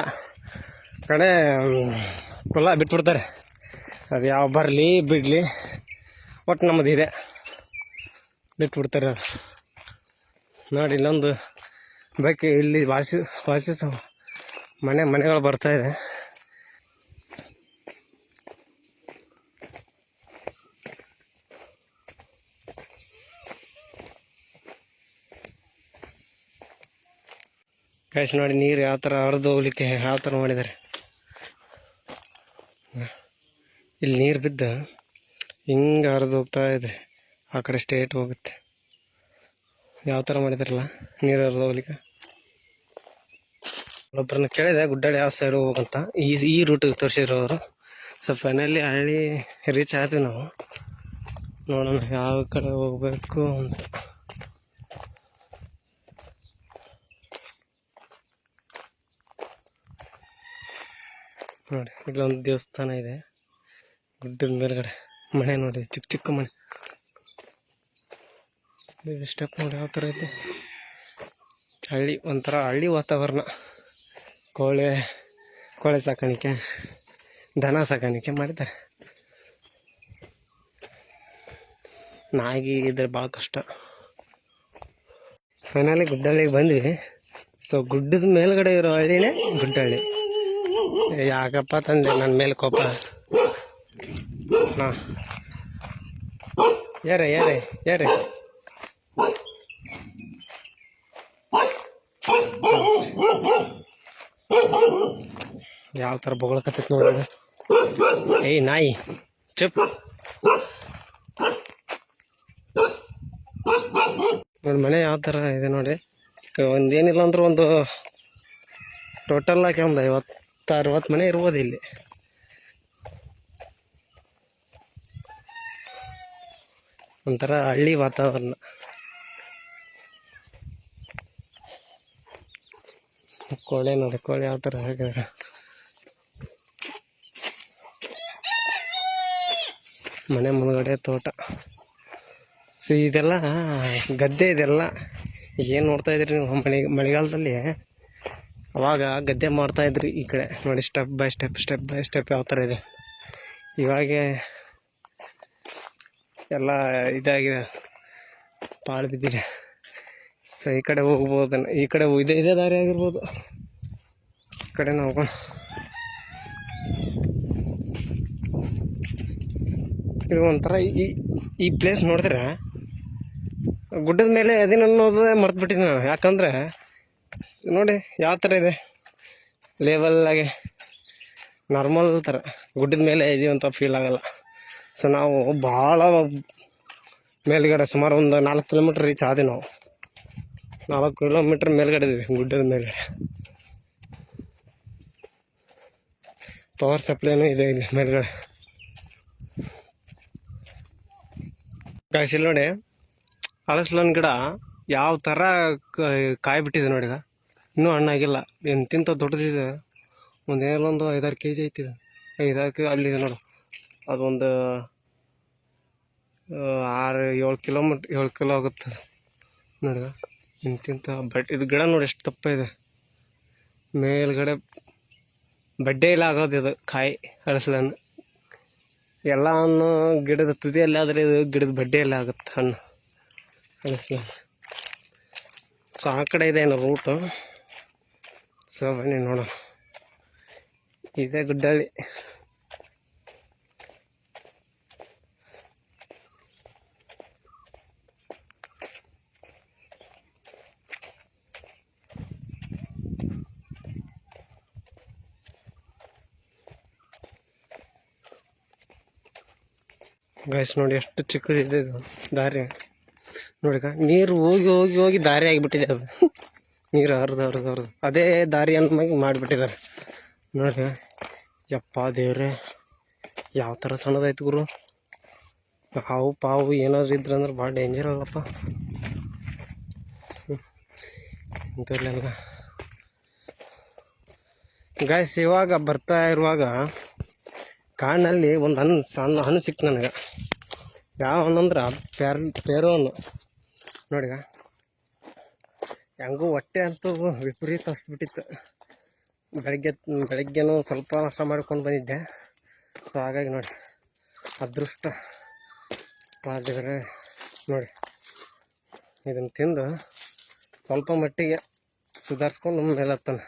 ಕಡೆ ಹೊಲ ಬಿಟ್ಬಿಡ್ತಾರೆ. ಅದು ಯಾವ ಬರಲಿ ಬಿಡಲಿ, ಒಟ್ಟು ನಮ್ಮದು ಇದೆ, ಬಿಟ್ಬಿಡ್ತಾರೆ ಅದು. ನೋಡಿ ಇಲ್ಲೊಂದು ಬೇಕೆ ಇಲ್ಲಿ ವಾಸಿಸೋ ಮನೆಗಳು ಬರ್ತಾಯಿದೆ. ಕಾಯಿಸಿ ನೋಡಿ ನೀರು ಯಾವ ಥರ ಹರಿದು ಹೋಗ್ಲಿಕ್ಕೆ ಯಾವ ಥರ ಮಾಡಿದ್ದಾರೆ. ಇಲ್ಲಿ ನೀರು ಬಿದ್ದು ಹಿಂಗೆ ಹರಿದು ಹೋಗ್ತಾ ಇದೆ, ಆ ಕಡೆ ಸ್ಟೇಟ್ ಹೋಗುತ್ತೆ. ಯಾವ ಥರ ಮಾಡಿದಾರಲ್ಲ ನೀರು ಹರಿದು ಹೋಗ್ಲಿಕ್ಕೆ. ಒಬ್ಬರನ್ನ ಕೇಳಿದೆ ಗುಡ್ಡಾಳಿ ಯಾವ ಸೈಡ್ ಹೋಗ್ಬೇಕಂತ, ಈ ರೂಟಿಗೆ ತೋರಿಸಿರೋರು. ಸೊ ಫೈನಲಿ ಹಳ್ಳಿ ರೀಚ್ ಆದ್ವಿ ನಾವು. ನೋಡೋಣ ಯಾವ ಕಡೆ ಹೋಗಬೇಕು ಅಂತ. ನೋಡಿ ಇಲ್ಲೊಂದು ದೇವಸ್ಥಾನ ಇದೆ ಗುಡ್ಡದ ಮೇಲ್ಗಡೆ. ಮನೆ ನೋಡಿ, ಚಿಕ್ಕ ಚಿಕ್ಕ ಮನೆ. ಇದು ಸ್ಟೆಪ್ ನೋಡಿ ಯಾವ ಥರ ಐತೆ. ಹಳ್ಳಿ, ಒಂಥರ ಹಳ್ಳಿ ವಾತಾವರಣ. ಕೋಳೆ ಸಾಕಾಣಿಕೆ, ದನ ಸಾಕಾಣಿಕೆ ಮಾಡಿದ್ದಾರೆ. ನಾಯಿ ಇದ್ರೆ ಭಾಳ ಕಷ್ಟ. ಫೈನಲಿ ಗುಡ್ಡಹಳ್ಳಿಗೆ ಬಂದ್ವಿ. ಸೊ ಗುಡ್ಡದ ಮೇಲ್ಗಡೆ ಇರೋ ಹಳ್ಳಿನೇ ಗುಡ್ಡಹಳ್ಳಿ. ಯಾಕಪ್ಪ ತಂದೆ ನನ್ನ ಮೇಲೆ ಕೋಪ? ಹಾಂ ಯಾರೇ ಯಾವ ಥರ ಬೊಗಳಕತ್ತೈತಿ ನೋಡಿದ. ಏಯ್ ನಾಯಿ ಚುಪ್ ನೋಡಿ. ಮನೆ ಯಾವ ಥರ ಇದೆ ನೋಡಿ. ಒಂದೇನಿಲ್ಲ ಅಂದ್ರೆ ಒಂದು ಟೋಟಲ್ ಆಗಿ ಒಂದು 50-60 ಮನೆ ಇರ್ಬೋದು ಇಲ್ಲಿ. ಒಂಥರ ಹಳ್ಳಿ ವಾತಾವರಣ. ಕೋಳೆ ನೋಡಿ, ಕೋಳೆ ಯಾವ ಥರ ಹಾಕಿದಾರೆ. ಮನೆ ಮುಂದ್ಗಡೆ ತೋಟ. ಸೊ ಇದೆಲ್ಲ ಗದ್ದೆ. ಇದೆಲ್ಲ ಏನು ನೋಡ್ತಾ ಇದ್ರಿ ನೀವು ಮಳೆಗಾಲದಲ್ಲಿ? ಅವಾಗ ಗದ್ದೆ ಮಾಡ್ತಾಯಿದ್ರಿ ಈ ಕಡೆ ನೋಡಿ. ಸ್ಟೆಪ್ ಬೈ ಸ್ಟೆಪ್ ಯಾವ ಥರ ಇದೆ. ಇವಾಗ ಎಲ್ಲ ಇದಾಗಿದೆ, ಪಾಳು ಬಿದ್ದಿದೆ. ಸೊ ಈ ಕಡೆ ಹೋಗ್ಬೋದು, ಈ ಕಡೆ ಇದೇ ದಾರಿ ಆಗಿರ್ಬೋದು. ಈ ಕಡೆ ಹೋಗೋಣ. ಇದು ಒಂಥರ ಈ ಪ್ಲೇಸ್ ನೋಡಿದ್ರೆ ಗುಡ್ಡದ ಮೇಲೆ ಅದೇನು ಅನ್ನೋದು ಮರ್ತು ಬಿಟ್ಟಿದ್ದೀನಿ ನಾನು. ಯಾಕಂದರೆ ನೋಡಿ ಯಾವ ಥರ ಇದೆ, ಲೆವೆಲ್ಲಾಗೆ ನಾರ್ಮಲ್ ಥರ ಗುಡ್ಡದ ಮೇಲೆ ಇದೀವಿ ಅಂತ ಫೀಲ್ ಆಗಲ್ಲ. ಸೊ ನಾವು ಭಾಳ ಮೇಲ್ಗಡೆ ಸುಮಾರು ಒಂದು 4 ಕಿಲೋಮೀಟ್ರ್ ರೀಚ್ ಆದ್ವಿ ನಾವು. 4 ಕಿಲೋಮೀಟ್ರ್ ಮೇಲ್ಗಡೆ ಇದ್ದೀವಿ, ಗುಡ್ಡದ ಮೇಲ್ಗಡೆ. ಪವರ್ ಸಪ್ಲೈನೂ ಇದೆ ಇಲ್ಲಿ ಮೇಲ್ಗಡೆ. ಗಾಯ್ಸ್ ಇಲ್ಲಿ ನೋಡಿ, ಹಲಸಲನ್ ಗಿಡ ಯಾವ ಥರ ಕಾಯಿ ಬಿಟ್ಟಿದೆ ನೋಡಿ. ಇನ್ನೂ ಹಣ್ಣಾಗಿಲ್ಲ, ಎಂತಿಂತ ದೊಡ್ಡದಿದೆ. ಒಂದೇನೊಂದು 5-6 kg ಐತಿದೆ. 5-6 kg ಅಲ್ಲಿದೆ ನೋಡು. ಅದೊಂದು 6-7 ಕಿಲೋ ಆಗುತ್ತೆ ನೋಡಿ. ಇಂತಿಂತ ಇದು ಗಿಡ ನೋಡಿ ಎಷ್ಟು ದಪ್ಪ ಇದೆ. ಮೇಲ್ಗಡೆ ಬಡ್ಡೆ ಇಲ್ಲ ಆಗೋದು ಇದು ಕಾಯಿ ಹಲಸಲನ್ನು. ಎಲ್ಲ ಹಣ್ಣು ಗಿಡದ ತುದಿಯಲ್ಲಿ ಆದರೆ ಇದು ಗಿಡದ ಬಡ್ಡೆಯಲ್ಲಿ ಆಗುತ್ತೆ ಹಣ್ಣು ಹಲಸಲನ್ನು. ಸೊ ಆ ಕಡೆ ಇದೆ ಏನೋ ರೂಟು. ಸೊ ಬನ್ನಿ ನೋಡೋಣ. ಇದೇ ಗುಡ್ಡಲ್ಲಿ ಗಾಯ್ಸ್ ನೋಡಿ ಎಷ್ಟು ಚಿಕ್ಕದಿದೆ ಇದು ದಾರಿ. ನೋಡಿಗ ನೀರು ಹೋಗಿ ಹೋಗಿ ಹೋಗಿ ದಾರಿ ಆಗಿಬಿಟ್ಟಿದೆ ಅದು. ನೀರು ಹರಿದು ಅದೇ ದಾರಿಯನ್ನು ಮಾಡಿಬಿಟ್ಟಿದ್ದಾರೆ ನೋಡಿ. ಯಪ್ಪ ದೇವ್ರೆ, ಯಾವ ಥರ ಸಣ್ಣದಾಯ್ತು ಗುರು. ಹಾವು ಪಾವು ಏನಾದ್ರು ಇದ್ರಂದ್ರೆ ಭಾಳ ಡೇಂಜರ್ ಅಲ್ಲಪ್ಪ ಇಂಥಲ್ಲೆಲ್ಲ. ಗಾಯ್ಸ್ ಇವಾಗ ಬರ್ತಾ ಇರುವಾಗ ಕಾಡಿನಲ್ಲಿ ಒಂದು ಸಣ್ಣ ಹಣ್ಣು ಸಿಕ್ತು ನನಗೆ. ಯಾವ ಹಣ್ಣು ಅಂದ್ರೆ ಪೇರು ಹಣ್ಣು ನೋಡಿಗ. ಹೆಂಗೂ ಹೊಟ್ಟೆ ಅಂತೂ ವಿಪರೀತ ಹಸ್ಬಿಟ್ಟಿತ್ತು. ಬೆಳಗ್ಗೆನೂ ಸ್ವಲ್ಪ ನಾಷ್ಟ ಮಾಡ್ಕೊಂಡು ಬಂದಿದ್ದೆ. ಸೊ ಹಾಗಾಗಿ ನೋಡಿ ಅದೃಷ್ಟ ಮಾಡಿದರೆ ನೋಡಿ ಇದನ್ನು ತಿಂದು ಸ್ವಲ್ಪ ಮಟ್ಟಿಗೆ ಸುಧಾರಿಸ್ಕೊಂಡು ಮೇಲೆ ಹತ್ತಾನೆ.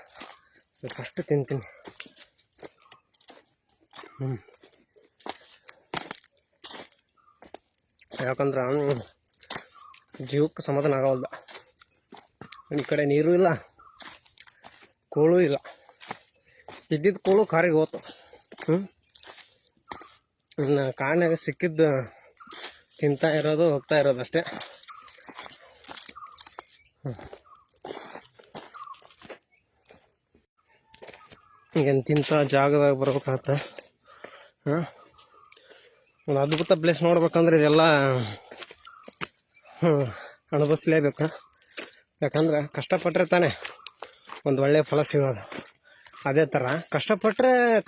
ಸೊ ಫಸ್ಟ್ ತಿಂತೀನಿ. ಯಾಕಂದ್ರೆ ಜೀವಕ್ಕೆ ಸಮಾಧಾನ ಆಗೋಲ್ದ. ಈ ಕಡೆ ನೀರು ಇಲ್ಲ, ಕೂಳು ಇಲ್ಲ. ಇದ್ದಿದ್ದು ಕೂಳು ಕಾರಿಗೆ ಹೋತು. ಇನ್ನು ಕಾಡಿನಾಗ ಸಿಕ್ಕಿದ್ದು ತಿಂತಾ ಇರೋದು ಹೋಗ್ತಾ ಇರೋದು ಅಷ್ಟೇ. ಈಗೇನು ತಿಂತ ಜಾಗದಾಗ ಬರ್ಬೇಕಾಗತ್ತ. ಒಂದು ಅದ್ಭುತ ಪ್ಲೇಸ್ ನೋಡ್ಬೇಕಂದ್ರೆ ಇದೆಲ್ಲ ಅನುಭವಿಸ್ಲೇಬೇಕು. ಯಾಕಂದ್ರೆ ಕಷ್ಟಪಟ್ಟರೆ ತಾನೇ ಒಂದು ಒಳ್ಳೆಯ ಫಲ ಸಿಗೋದು. ಅದೇ ಥರ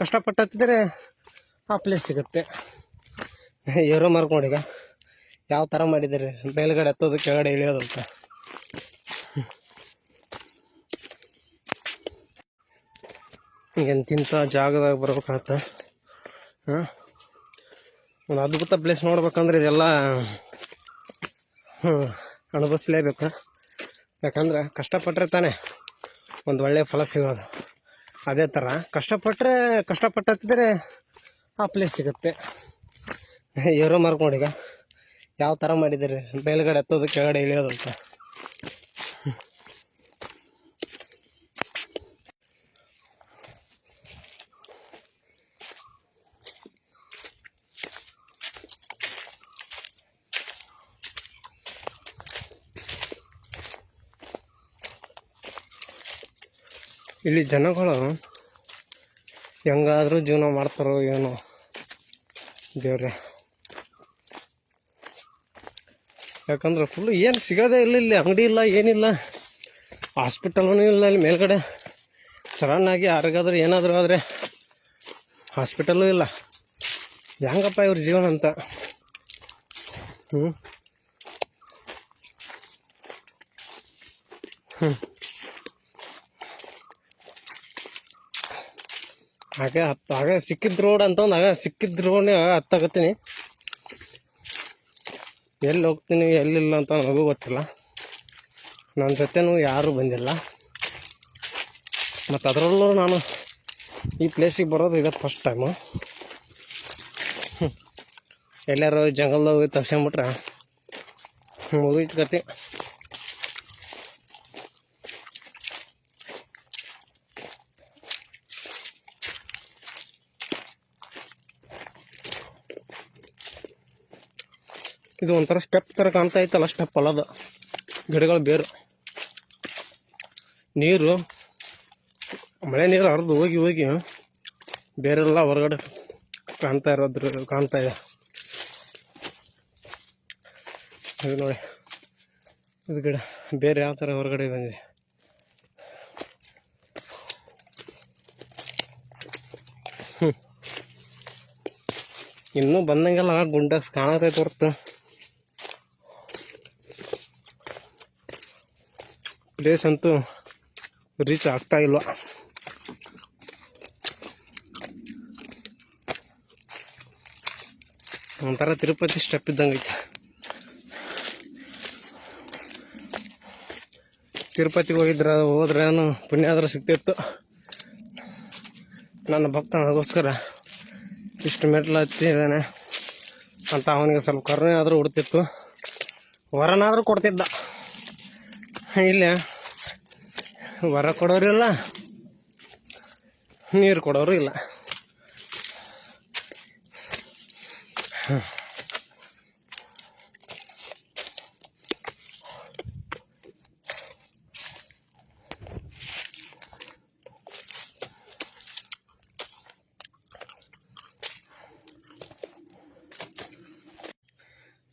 ಕಷ್ಟಪಟ್ಟಿದ್ರೆ ಆ ಪ್ಲೇಸ್ ಸಿಗುತ್ತೆ. ಏರೋ ಮಾರ್ಕ್ ನೋಡೀಗ ಯಾವ ಥರ ಮಾಡಿದ್ದಾರೆ, ಮೇಲ್ಗಡೆ ಹತ್ತೋದು ಕೆಳಗಡೆ ಇಳಿಯೋದು ಅಂತ. ಈಗೇನು ತಿಂತ ಜಾಗದಾಗ ಬರ್ಬೇಕಾಗತ್ತ. ಒಂದು ಅದ್ಭುತ ಪ್ಲೇಸ್ ನೋಡ್ಬೇಕಂದ್ರೆ ಇದೆಲ್ಲ ಅನುಭವಿಸ್ಲೇಬೇಕು. ಯಾಕಂದ್ರೆ ಕಷ್ಟಪಟ್ಟರೆ ತಾನೇ ಒಂದು ಒಳ್ಳೆಯ ಫಲ ಸಿಗೋದು. ಅದೇ ಥರ ಕಷ್ಟಪಟ್ಟಿದ್ರೆ ಆ ಪ್ಲೇಸ್ ಸಿಗುತ್ತೆ. ಏರೋ ಮಾರ್ಕ್ ನೋಡೀಗ ಯಾವ ಥರ ಮಾಡಿದ್ದಾರೆ, ಮೇಲ್ಗಡೆ ಹತ್ತೋದು ಕೆಳಗಡೆ ಇಳಿಯೋದು ಅಂತ. ಇಲ್ಲಿ ಜನಗಳು ಹೆಂಗಾದರೂ ಜೀವನ ಮಾಡ್ತಾರೋ ಏನೋ ದೇವ್ರೆ. ಯಾಕಂದ್ರೆ ಫುಲ್ಲು ಏನು ಸಿಗೋದೇ ಇಲ್ಲ. ಇಲ್ಲಿ ಅಂಗಡಿ ಇಲ್ಲ, ಏನಿಲ್ಲ, ಹಾಸ್ಪಿಟಲೂ ಇಲ್ಲ. ಇಲ್ಲಿ ಮೇಲ್ಗಡೆ ಸಡನ್ನಾಗಿ ಯಾರಿಗಾದ್ರೂ ಏನಾದರೂ ಆದರೆ ಹಾಸ್ಪಿಟಲ್ಲೂ ಇಲ್ಲ. ಹೆಂಗಪ್ಪ ಇವ್ರ ಜೀವನ ಅಂತ. ಹಾಗೆ ಸಿಕ್ಕಿದ ರೋಡ್ ಅಂತಂದು ಸಿಕ್ಕಿದ ರೋಡ್ನೇ ಹತ್ತಾಗತ್ತೀನಿ. ಎಲ್ಲಿ ಹೋಗ್ತೀನಿ ಎಲ್ಲಿಲ್ಲ ಅಂತ ನನಗೂ ಗೊತ್ತಿಲ್ಲ. ನನ್ನ ಜೊತೆನೂ ಯಾರೂ ಬಂದಿಲ್ಲ. ಮತ್ತು ಅದರಲ್ಲೂ ನಾನು ಈ ಪ್ಲೇಸಿಗೆ ಬರೋದು ಇದೆ ಫಸ್ಟ್ ಟೈಮು. ಎಲ್ಲಾರು ಜಂಗಲ್ದಾಗ ಹೋಗಿ ತಪ್ಸ್ಕೊಂಬಿಟ್ರೆ ಮುಗಿತು ಕತೆ. ಇದು ಒಂಥರ ಸ್ಟೆಪ್ ಥರ ಕಾಣ್ತಾ ಇತ್ತಲ್ಲ, ಸ್ಟೆಪ್ ಅಲ್ಲ ಅದು, ಗಿಡಗಳು ಬೇರು. ನೀರು ಮಳೆ ನೀರು ಹರಿದು ಹೋಗಿ ಹೋಗಿ ಬೇರೆಲ್ಲ ಹೊರಗಡೆ ಕಾಣ್ತಾ ಇದೆ. ಇದು ನೋಡಿ, ಇದು ಗಿಡ ಬೇರೆ ಯಾವ ಥರ ಹೊರಗಡೆ ಬಂದಿದೆ. ಇನ್ನೂ ಬಂದಂಗೆಲ್ಲ ಗುಂಡಾಸ್ ಕಾಣತೈತೆ ಹೊರ್ತು ಪ್ಲೇಸ್ ಅಂತೂ ರೀಚ್ ಆಗ್ತಾ ಇಲ್ವ. ಒಂಥರ ತಿರುಪತಿ ಸ್ಟೆಪ್ ಇದ್ದಂಗೆ ಐತೆ. ತಿರುಪತಿಗೆ ಹೋದ್ರೆ ಪುಣ್ಯ ಆದ್ರೆ ಸಿಗ್ತಿತ್ತು. ನನ್ನ ಭಕ್ತ ನನಗೋಸ್ಕರ ಇಷ್ಟು ಮೆಟ್ಲು ಹತ್ತಿದ್ದಾನೆ ಅಂತ ಅವನಿಗೆ ಸ್ವಲ್ಪ ಕರುಣೆ ಆದರೂ ಹುಡ್ತಿತ್ತು, ವರನಾದರೂ ಕೊಡ್ತಿದ್ದ. ಇಲ್ಲ ವರ ಕೊಡೋರು ಇಲ್ಲ, ನೀರು ಕೊಡೋರು ಇಲ್ಲ.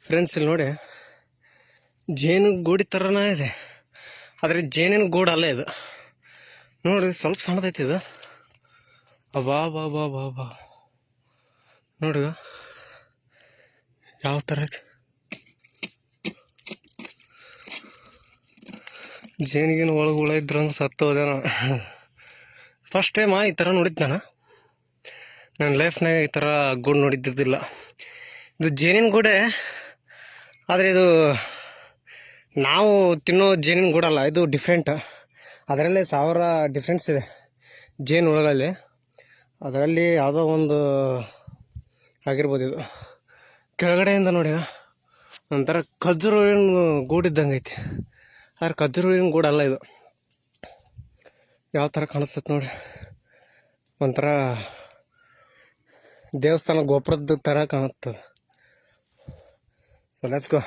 ಫ್ರೆಂಡ್ಸ್, ಇಲ್ಲಿ ನೋಡಿ, ಜೇನು ಗೂಡಿ ಥರನೇ ಇದೆ, ಆದರೆ ಜೇನಿನ ಗೂಡು ಅಲ್ಲ ಇದು. ನೋಡ್ರಿ, ಸ್ವಲ್ಪ ಸಣ್ಣದೈತಿ ಇದು. ಅಬಾ ಬಾ ಬಾ ಬಾ ಬಾ ನೋಡ್ರಿ ಯಾವ ಥರ ಐತಿ. ಜೇನಿಗಿನ ಒಳಗೆ ಹುಳ ಇದ್ರಂಗೆ ಸತ್ತು ಹೋದೇನೋ. ಫಸ್ಟ್ ಟೈಮ್ ಈ ಥರ ನೋಡಿದ್ದು ನನ್ನ ಲೈಫ್ನಾಗ ಈ ಥರ ಗೂಡು ನೋಡಿದ್ದಿದ್ದಿಲ್ಲ. ಇದು ಜೇನಿನ ಗೂಡೆ, ಆದರೆ ಇದು ನಾವು ತಿನ್ನೋ ಜೇನಿನ ಗೂಡಲ್ಲ, ಇದು ಡಿಫ್ರೆಂಟ್. ಅದರಲ್ಲೇ 1000 ಡಿಫ್ರೆನ್ಸ್ ಇದೆ ಜೇನು ಹುಳಗಳಲ್ಲಿ. ಅದರಲ್ಲಿ ಯಾವುದೋ ಒಂದು ಆಗಿರ್ಬೋದು. ಇದು ಕೆಳಗಡೆಯಿಂದ ನೋಡಿ ಒಂಥರ ಖರ್ಜೂರ ಹೂವಿನ ಗೂಡಿದ್ದಂಗೆ ಐತಿ, ಆದರೆ ಖರ್ಜೂರ ಹೂವಿನ ಗೂಡಲ್ಲ ಇದು. ಯಾವ ಥರ ಕಾಣಿಸ್ತೈತೆ ನೋಡಿ, ಒಂಥರ ದೇವಸ್ಥಾನ ಗೋಪುರದ ಥರ ಕಾಣುತ್ತದೆ. So let's go.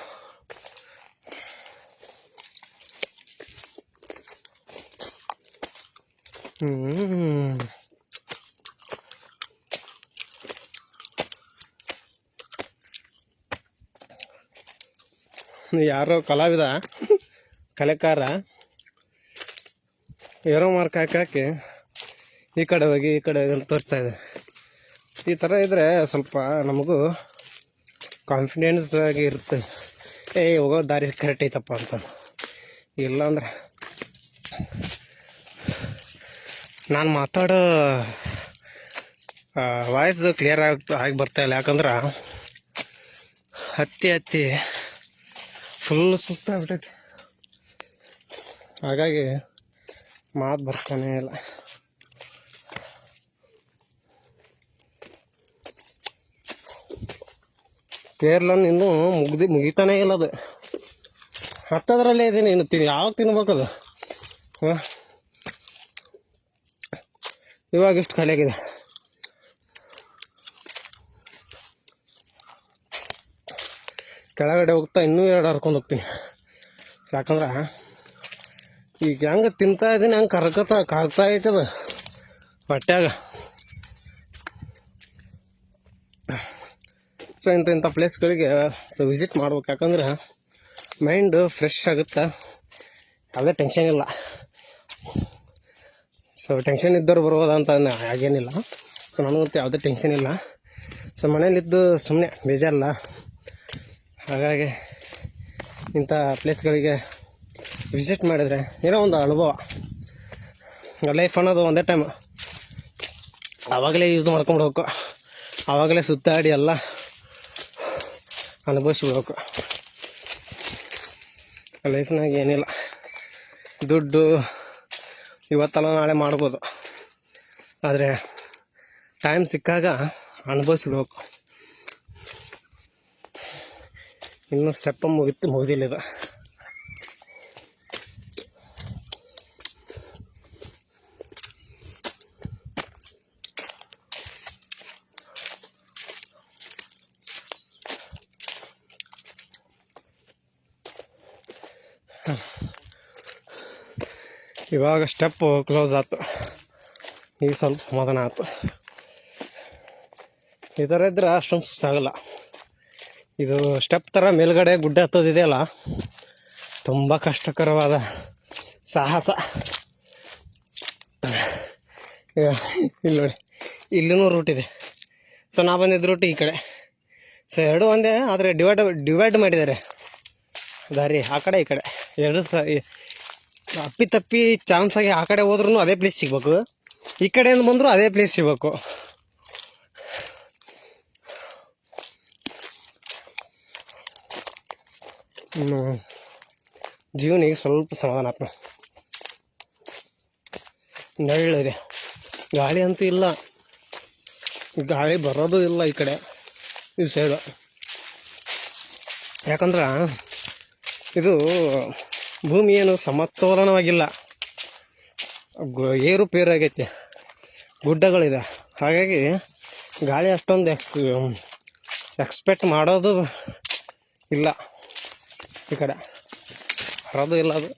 ಯಾರೋ ಕಲಾವಿದ, ಕಲೆಕಾರ ಏರೋ ಮಾರ್ಕ್ ಹಾಕಿ ಈ ಕಡೆ ಹೋಗಿ ಈ ಕಡೆ ಹೋಗಿ ಅಂತ ತೋರಿಸ್ತಾ ಇದೆ. ಈ ಥರ ಇದ್ದರೆ ಸ್ವಲ್ಪ ನಮಗೂ ಕಾನ್ಫಿಡೆನ್ಸ್ ಆಗಿ ಇರುತ್ತೆ, ಹೋಗೋ ದಾರಿ ಕರೆಕ್ಟ್ ಐತಪ್ಪ ಅಂತ. ಇಲ್ಲ ಅಂದ್ರೆ ನಾನು ಮಾತಾಡೋ ವಾಯ್ಸ್ ಕ್ಲಿಯರ್ ಆಗಿ ಬರ್ತಾಯಿಲ್ಲ, ಯಾಕಂದ್ರೆ ಹತ್ತಿ ಫುಲ್ ಸುಸ್ತಾಗ್ಬಿಟ್ಟೈತಿ. ಹಾಗಾಗಿ ಮಾತು ಬರ್ತಾನೆ ಇಲ್ಲ. ಕೇರಳನ್ ಇನ್ನೂ ಮುಗಿತಾನೇ ಇಲ್ಲ ಅದು. ಹತ್ತದರಲ್ಲೇ ಇದೀನಿ, ಇನ್ನು ಯಾವಾಗ ತಿನ್ಬೇಕದು. ಇವಾಗ ಇಷ್ಟು ಖಾಲಿಯಾಗಿದೆ. ಕೆಳಗಡೆ ಹೋಗ್ತಾ ಇನ್ನೂ 2 ಹರ್ಕೊಂಡು ಹೋಗ್ತೀನಿ, ಯಾಕಂದ್ರೆ ಈಗ ಹೆಂಗೆ ತಿಂತಾ ಇದ್ದೀನಿ ಹಂಗೆ ಕರ್ತಾ ಐತದ ಹೊಟ್ಯಾಗ. ಸೊ ಇಂಥ ಪ್ಲೇಸ್ಗಳಿಗೆ ವಿಸಿಟ್ ಮಾಡ್ಬೇಕು, ಯಾಕಂದ್ರೆ ಮೈಂಡು ಫ್ರೆಶ್ ಆಗುತ್ತೆ, ಯಾವುದೇ ಟೆನ್ಷನ್ ಇಲ್ಲ. ಸೊ ಟೆನ್ಷನ್ ಇದ್ದವ್ರು ಬರ್ಬೋದಂತ ಹಾಗೇನಿಲ್ಲ. ಸೊ ನನಗಂತೂ ಯಾವುದೇ ಟೆನ್ಷನ್ ಇಲ್ಲ. ಸೊ ಮನೇಲಿದ್ದು ಸುಮ್ಮನೆ ಬೇಜಾರಲ್ಲ, ಹಾಗಾಗಿ ಇಂಥ ಪ್ಲೇಸ್ಗಳಿಗೆ ವಿಸಿಟ್ ಮಾಡಿದರೆ ಏನೋ ಒಂದು ಅನುಭವ. ಲೈಫ್ ಅನ್ನೋದು ಒಂದೇ ಟೈಮ್, ಆವಾಗಲೇ ಯೂಸ್ ಮಾಡ್ಕೊಂಡ್ಬಿಡ್ಬೇಕು, ಆವಾಗಲೇ ಸುತ್ತಾಡಿ ಎಲ್ಲ ಅನುಭವಿಸ್ಬಿಡ್ಬೇಕು. ಲೈಫ್ನಾಗ ಏನಿಲ್ಲ, ದುಡ್ಡು ಇವತ್ತಲ್ಲ ನಾಳೆ ಮಾಡ್ಬೋದು, ಆದರೆ ಟೈಮ್ ಸಿಕ್ಕಾಗ ಅನುಭವಿಸ್ಬಿಡ್ಬೇಕು. ಇನ್ನೂ ಸ್ಟೆಪ್ ಮುಗಿದಿಲ್ಲ ಇದು. ಇವಾಗ ಸ್ಟೆಪ್ ಕ್ಲೋಸ್ ಆಯ್ತು, ಈಗ ಸ್ವಲ್ಪ ಸಮಾಧಾನ ಆಯ್ತು. ಈ ಥರ ಇದ್ರೆ ಅಷ್ಟೊಂದು ಸುಸ್ತಾಗಲ್ಲ. ಇದು ಸ್ಟೆಪ್ ಥರ ಮೇಲ್ಗಡೆ ಗುಡ್ಡ ಹತ್ತೋದಿದೆಯಲ್ಲ, ತುಂಬ ಕಷ್ಟಕರವಾದ ಸಾಹಸ. ಇಲ್ಲಿ ನೋಡಿ, ಇಲ್ಲಿನೂ ರೂಟ್ ಇದೆ. ಸೊ ನಾ ಬಂದಿದ್ದ ರೂಟ್ ಈ ಕಡೆ. ಸೊ ಎರಡು ಒಂದೇ, ಆದರೆ ಡಿವೈಡ್ ಮಾಡಿದ್ದಾರೆ ದಾರಿ. ಆ ಕಡೆ ಈ ಕಡೆ ಎರಡು ಅಪ್ಪಿ ಚಾನ್ಸ್ ಆಗಿ ಆ ಕಡೆ ಹೋದ್ರೂ ಅದೇ ಪ್ಲೇಸ್ ಸಿಗ್ಬೇಕು, ಈ ಕಡೆಯಿಂದ ಬಂದರೂ ಅದೇ ಪ್ಲೇಸ್ ಸಿಗಬೇಕು. ಜೀವನಿಗೆ ಸ್ವಲ್ಪ ಸಮಾಧಾನ ಆತ್ಮ. ನೆರಳಿದೆ, ಗಾಳಿ ಅಂತೂ ಇಲ್ಲ, ಗಾಳಿ ಬರೋದು ಇಲ್ಲ ಈ ಕಡೆ ಈ ಸೈಡು. ಯಾಕಂದ್ರೆ ಇದು ಭೂಮಿ ಏನು ಸಮತೋಲನವಾಗಿಲ್ಲ, ಏರುಪೇರು ಆಗೈತಿ, ಗುಡ್ಡಗಳಿದೆ. ಹಾಗಾಗಿ ಗಾಳಿ ಅಷ್ಟೊಂದು ಎಕ್ಸ್ಪೆಕ್ಟ್ ಮಾಡೋದು ಇಲ್ಲ, ಈ ಕಡೆ ಬರೋದು ಇಲ್ಲ ಅದು.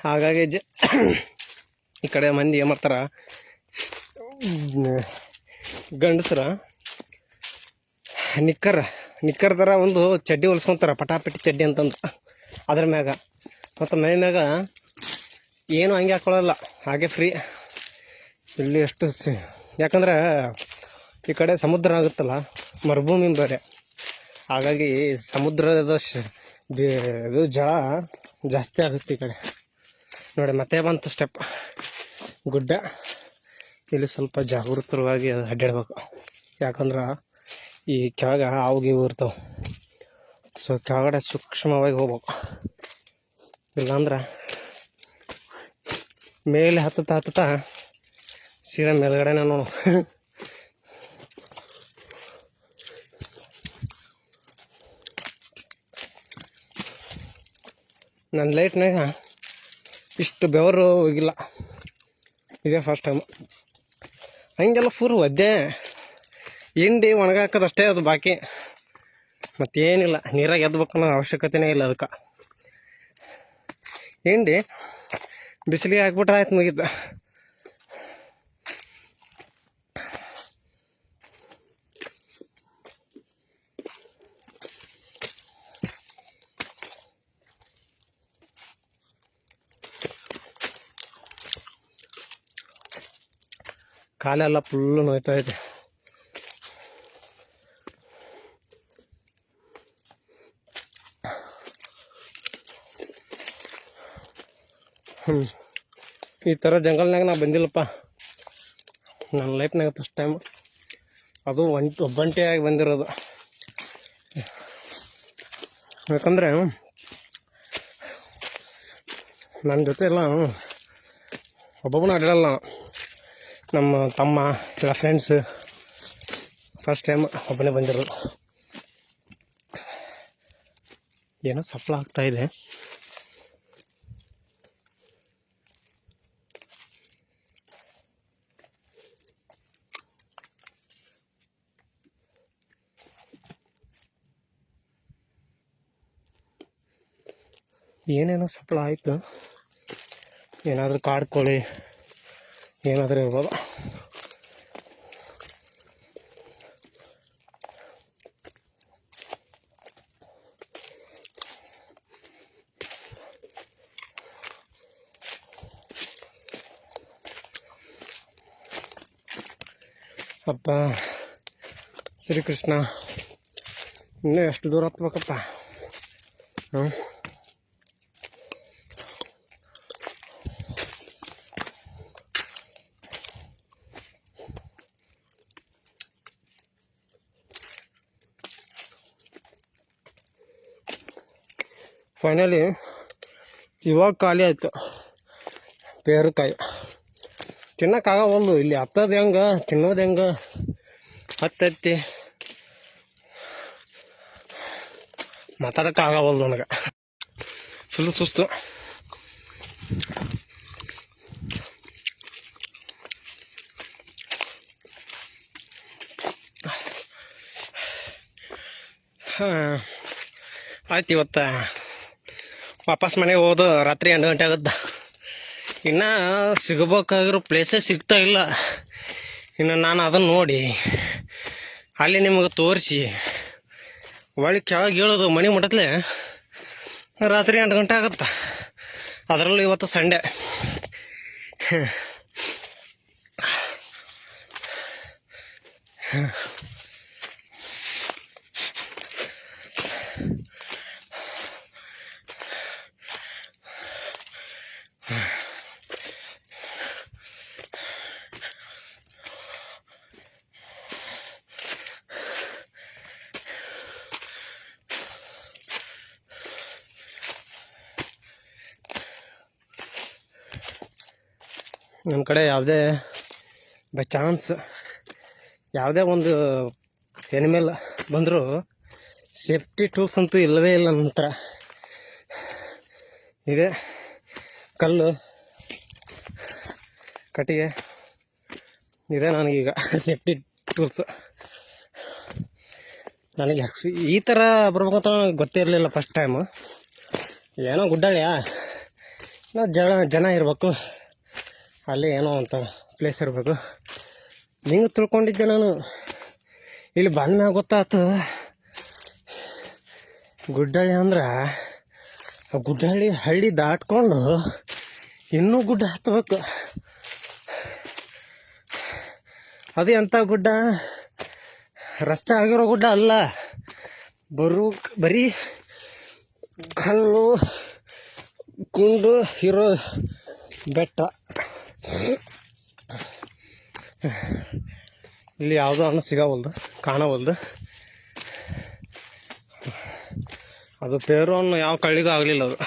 ಹಾಗಾಗಿ ಈ ಕಡೆ ಮಂದಿ ಏನು ಮಾಡ್ತಾರೆ, ಗಂಡಸ್ರ ನಿಕ್ಕರ್ ಥರ ಒಂದು ಚಡ್ಡಿ ಹೊಲ್ಸ್ಕೊತಾರೆ, ಪಟಾಪಟಿ ಚಡ್ಡಿ ಅಂತಂದು. ಅದ್ರ ಮ್ಯಾಗ ಮತ್ತು ಮೈ ಮ್ಯಾಗ ಏನು ಹಂಗೆ ಹಾಕೊಳ್ಳಲ್ಲ, ಹಾಗೆ ಫ್ರೀ. ಇಲ್ಲಿ ಎಷ್ಟು ಯಾಕಂದ್ರೆ ಈ ಕಡೆ ಸಮುದ್ರ ಆಗುತ್ತಲ್ಲ, ಮರುಭೂಮಿ ಬೇರೆ. ಹಾಗಾಗಿ ಸಮುದ್ರದ ಇದು ಜಳ ಜಾಸ್ತಿ ಆಗುತ್ತೆ ಈ ಕಡೆ. ನೋಡಿ ಮತ್ತೆ ಬಂತು ಸ್ಟೆಪ್ ಗುಡ್ಡ. ಇಲ್ಲಿ ಸ್ವಲ್ಪ ಜಾಗೃತವಾಗಿ ಅಡ್ಡಾಡ್ಬೇಕು, ಯಾಕಂದ್ರೆ ಈ ಕೆಳಗೆ ಹಾವು ಇರ್ತಾವೆ. ಸೊ ಕೆಳಗಡೆ ಸೂಕ್ಷ್ಮವಾಗಿ ಹೋಗ್ಬೇಕು, ಇಲ್ಲಾಂದ್ರೆ ಮೇಲೆ ಹತ್ತುತ್ತಾ ಸೀದಾ ಮೇಲ್ಗಡೆನೇ ನೋಡು. ನನ್ನ ಲೈಟ್ನಾಗ ಇಷ್ಟು ಬೆವರು ಹೋಗಿಲ್ಲ, ಇದೇ ಫಸ್ಟ್ ಟೈಮ್. ಹಂಗೆಲ್ಲ ಫುಲ್ ಒದ್ದೆ ಹಿಂಡಿ ಒಣಗಾಕೋದಷ್ಟೇ ಅದು ಬಾಕಿ, ಮತ್ತೇನಿಲ್ಲ. ನೀರಾಗ ಎದ್ಬೇಕು ಅನ್ನೋ ಅವಶ್ಯಕತೆನೇ ಇಲ್ಲ ಅದಕ್ಕೆ. ಹಿಂಡಿ ಬಿಸಿಲಿಗೆ ಹಾಕ್ಬಿಟ್ರೆ ಆಯ್ತು, ಮುಗಿತು. ಕಾಲೆಲ್ಲ ಫುಲ್ಲು ನೋಯ್ತಾ ಇದೆ. ಈ ಥರ ಜಂಗಲ್ನಾಗ ನಾ ಬಂದಿಲ್ಲಪ್ಪ ನನ್ನ ಲೈಫ್ನಾಗ ಫಸ್ಟ್ ಟೈಮ್. ಅದು ಒಬ್ಬಂಟಿಯಾಗಿ ಬಂದಿರೋದು. ಯಾಕಂದರೆ ನನ್ನ ಜೊತೆ ಎಲ್ಲ ಒಬ್ಬೊಬ್ಬನ ಅಡ್ಡಾಡಲ್ಲ, ನಮ್ಮ ತಮ್ಮ ಇಲ್ಲ ಫ್ರೆಂಡ್ಸ್. ಫಸ್ಟ್ ಟೈಮ್ ಒಬ್ಬನೇ ಬಂದಿರೋದು. ಏನೋ ಸಫಲ ಆಗ್ತಾಯಿದೆ. ಏನೇನೋ ಸಫಲ ಆಯಿತು. ಏನಾದರೂ ಕಾಡು ಕೋಳಿ ಏನಾದರೂ ಇರ್ಬೋದು. ಅಪ್ಪ ಶ್ರೀಕೃಷ್ಣ, ಇನ್ನೂ ಎಷ್ಟು ದೂರ ಹತ್ಬೇಕಪ್ಪ. ಫೈನಲಿ ಇವಾಗ ಖಾಲಿ ಆಯಿತು ಪೇರುಕಾಯಿ. ತಿನ್ನೋಕ್ಕಾಗವಲ್ದು, ಇಲ್ಲಿ ಹತ್ತೋದು ಹೆಂಗೆ ತಿನ್ನೋದು ಹೆಂಗೆ, ಹತ್ತಿ ಮಾತಾಡೋಕೆ ಆಗವಲ್ದು ನನಗೆ, ಫುಲ್ ಸುಸ್ತು. ಆಯ್ತು, ಇವತ್ತು ವಾಪಸ್ ಮನೆಗೆ ಹೋದು ರಾತ್ರಿ 2 ಗಂಟೆ ಆಗುತ್ತೆ. ಇನ್ನು ಸಿಗಬೇಕಾಗಿರೋ ಪ್ಲೇಸೇ ಸಿಗ್ತಾ ಇಲ್ಲ. ಇನ್ನು ನಾನು ಅದನ್ನು ನೋಡಿ ಅಲ್ಲಿ ನಿಮಗೆ ತೋರಿಸಿ ಒಳಗೆ ಕೆಳಗೆ ಹೇಳೋದು ಮನೆ ಮುಟ್ಟತ್ಲೆ ರಾತ್ರಿ 2 ಗಂಟೆ ಆಗುತ್ತೆ. ಅದರಲ್ಲೂ ಇವತ್ತು ಸಂಡೇ. ನಮ್ಮ ಕಡೆ ಯಾವುದೇ ಬೈ ಚಾನ್ಸ್ ಯಾವುದೇ ಒಂದು ಎನಿಮಲ್ ಬಂದರೂ ಸೇಫ್ಟಿ ಟೂಲ್ಸ್ ಅಂತೂ ಇಲ್ಲವೇ ಇಲ್ಲ. ನಮ್ಮ ಹತ್ರ ಇದೆ ಕಲ್ಲು, ಕಟ್ಟಿಗೆ ಇದೆ ನನಗೀಗ ಸೇಫ್ಟಿ ಟೂಲ್ಸ್. ನನಗೆ ಈ ಥರ ಬರ್ಬೇಕಂತ ನನಗೆ ಗೊತ್ತೇ ಇರಲಿಲ್ಲ ಫಸ್ಟ್ ಟೈಮು. ಏನೋ ಗುಡ್ಡಳ್ಳಿಯಾ ಜನ ಇರಬೇಕು, ಅಲ್ಲಿ ಏನೋ ಅಂತ ಪ್ಲೇಸ್ ಇರಬೇಕು ಹಿಂಗೆ ತಿಳ್ಕೊಂಡಿದ್ದೆ ನಾನು. ಇಲ್ಲಿ ಬಂದ್ಮ್ಯಾಗ ಗೊತ್ತಾಯ್ತು ಗುಡ್ಡಳ್ಳಿ ಅಂದ್ರೆ ಆ ಗುಡ್ಡಳ್ಳಿ ಹಳ್ಳಿ ದಾಟ್ಕೊಂಡು ಇನ್ನೂ ಗುಡ್ಡ ಹತ್ತಬೇಕು. ಅದು ಎಂಥ ಗುಡ್ಡ, ರಸ್ತೆ ಆಗಿರೋ ಗುಡ್ಡ ಅಲ್ಲ, ಬರೀ ಕಲ್ಲು ಕುಂಡು ಇರೋ ಬೆಟ್ಟ. ಇಲ್ಲಿ ಯಾವುದೋ ಹಣ್ಣು ಸಿಗವಲ್ದು, ಕಾಣವಲ್ದು. ಅದು ಪೇರು ಹಣ್ಣು ಯಾವ ಕಳ್ಳಿಗೂ ಆಗಲಿಲ್ಲ. ಅದು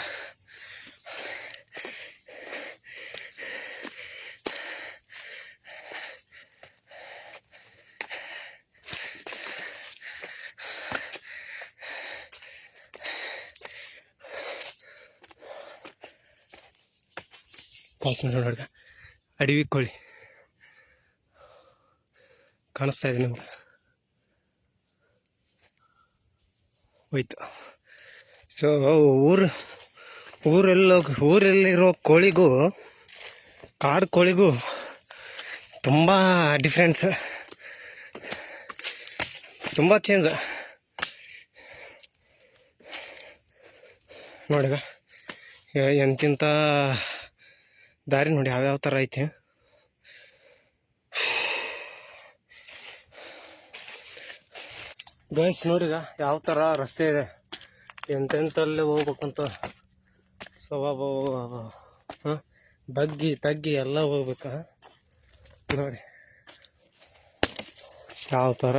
ನೋಡ್ಗ ಅಡವಿ ಕೋಳಿ ಕಾಣಿಸ್ತಾ ಇದೆ ನಿಮ್ಗೆ, ಹೋಯ್ತು. ಸೊ ಊರಲ್ಲಿರೋ ಕೋಳಿಗೂ ಕಾಡು ಕೋಳಿಗೂ ತುಂಬ ಡಿಫ್ರೆನ್ಸ್, ತುಂಬ ಚೇಂಜ್. ನೋಡಿಗ ಎಂತಿಂಥ ದಾರಿ ನೋಡಿ ಯಾವ್ಯಾವ ಥರ ಐತೆ. ಗೈಸ್ ನೋಡಿಗ ಯಾವ ಥರ ರಸ್ತೆ ಇದೆ, ಎಂತೆಂತಲ್ಲೇ ಹೋಗ್ಬೇಕಂತ. ಹಾಂ, ಬಗ್ಗಿ ತಗ್ಗಿ ಎಲ್ಲ ಹೋಗ್ಬೇಕ ನೋಡಿ ಯಾವ ಥರ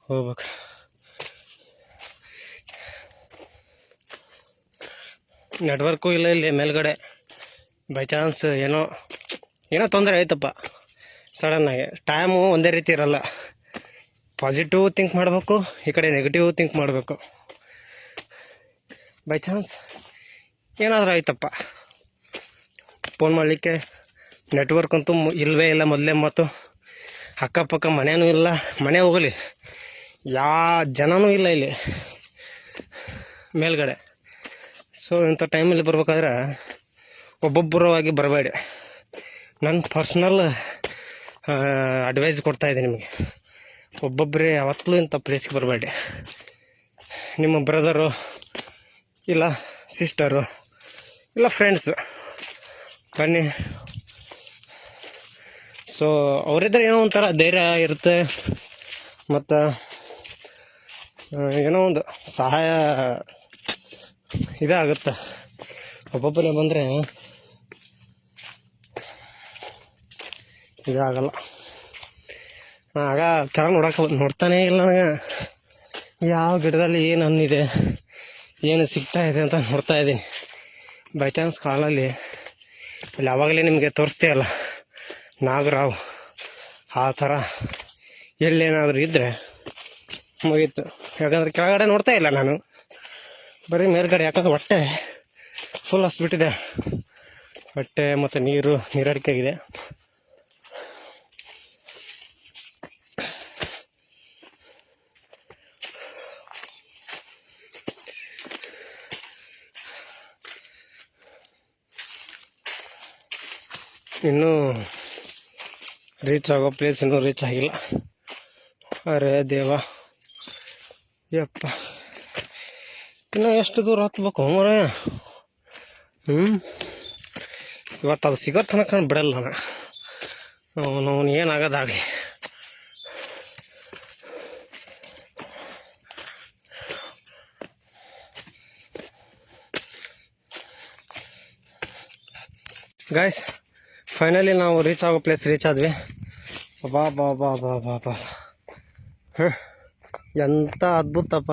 ಹೋಗ್ಬೇಕು. ನೆಟ್ವರ್ಕು ಇಲ್ಲ ಇಲ್ಲಿ ಮೇಲ್ಗಡೆ. ಬೈ ಚಾನ್ಸ್ ಏನೋ ತೊಂದರೆ ಆಯ್ತಪ್ಪ ಸಡನ್ನಾಗಿ. ಟೈಮು ಒಂದೇ ರೀತಿ ಇರಲ್ಲ. ಪಾಸಿಟಿವ್ ಥಿಂಕ್ ಮಾಡಬೇಕು, ಈ ಕಡೆ ನೆಗೆಟಿವ್ ಥಿಂಕ್ ಮಾಡಬೇಕು. ಬೈ ಚಾನ್ಸ್ ಏನಾದರೂ ಆಯ್ತಪ್ಪ, ಫೋನ್ ಮಾಡಲಿಕ್ಕೆ ನೆಟ್ವರ್ಕ್ ಅಂತೂ ಇಲ್ಲವೇ ಇಲ್ಲ. ಮೊದಲೇ ಮಾತು, ಅಕ್ಕಪಕ್ಕ ಮನೆಯೂ ಇಲ್ಲ, ಮನೆ ಹೋಗಲಿ ಜನನೂ ಇಲ್ಲ ಇಲ್ಲಿ ಮೇಲ್ಗಡೆ. ಸೊ ಇಂಥ ಟೈಮಲ್ಲಿ ಬರ್ಬೇಕಾದ್ರೆ ಒಬ್ಬೊಬ್ಬರವಾಗಿ ಬರಬೇಡಿ. ನನ್ನ ಪರ್ಸ್ನಲ್ ಅಡ್ವೈಸ್ ಕೊಡ್ತಾಯಿದ್ದೆ ನಿಮಗೆ. ಒಬ್ಬೊಬ್ಬರೇ ಯಾವತ್ತೂ ಇಂಥ ಪ್ಲೇಸ್ಗೆ ಬರಬೇಡಿ. ನಿಮ್ಮ ಬ್ರದರು ಇಲ್ಲ ಸಿಸ್ಟರು ಇಲ್ಲ ಫ್ರೆಂಡ್ಸು ಬನ್ನಿ. ಸೊ ಅವರಿದ್ದರೆ ಏನೋ ಒಂಥರ ಧೈರ್ಯ ಇರುತ್ತೆ, ಮತ್ತು ಏನೋ ಒಂದು ಸಹಾಯ ಇದಾಗುತ್ತೆ. ಒಬ್ಬೊಬ್ಬರೇ ಬಂದರೆ ಇದಾಗಲ್ಲ. ಆಗ ಕೆಳಗೆ ನೋಡ್ತಾನೇ ಇಲ್ಲ ನನಗೆ ಯಾವ ಗಿಡದಲ್ಲಿ ಏನು ಹಣ್ಣಿದೆ, ಏನು ಸಿಗ್ತಾ ಇದೆ ಅಂತ ನೋಡ್ತಾ ಇದ್ದೀನಿ. ಬೈ ಚಾನ್ಸ್ ಕಾಲಲ್ಲಿ ಅಲ್ಲಿ ಆವಾಗಲೇ ನಿಮಗೆ ತೋರಿಸ್ತೀಯಲ್ಲ ನಾಗರಾವ್, ಆ ಥರ ಎಲ್ಲೇನಾದರೂ ಇದ್ದರೆ ಮುಗೀತು. ಯಾಕಂದ್ರೆ ಕೆಳಗಡೆ ನೋಡ್ತಾ ಇಲ್ಲ ನಾನು, ಬರೀ ಮೇಲ್ಗಡೆ. ಯಾಕಂದ್ರೆ ಹೊಟ್ಟೆ ಫುಲ್ ಹಸ್ಬಿಟ್ಟಿದೆ, ಹೊಟ್ಟೆ ಮತ್ತು ನೀರಡಿಕೆ ಆಗಿದೆ. ಇನ್ನೂ ರೀಚ್ ಆಗೋ ಪ್ಲೇಸ್ ಇನ್ನೂ ರೀಚ್ ಆಗಿಲ್ಲ. ಅರೆ ದೇವ, ಯಪ್ಪ, ಇನ್ನು ಎಷ್ಟು ದೂರ ಹತ್ಬೇಕು ಮರ. ಇವತ್ತು ಅದು ಸಿಗೋ ತನಕ ಬಿಡಲ್ಲ ನಾನು, ಏನಾಗೋದಾಗಲಿ. ಗಾಯ್ಸ್, ಫೈನಲಿ ನಾವು ರೀಚ್ ಆಗೋ ಪ್ಲೇಸ್ ರೀಚ್ ಆದ್ವಿ. ಬಾ ಬಾ ಬಾ ಬಾ ಬಾ ಬಾ, ಹಾಂ, ಎಂಥ ಅದ್ಭುತಪ್ಪ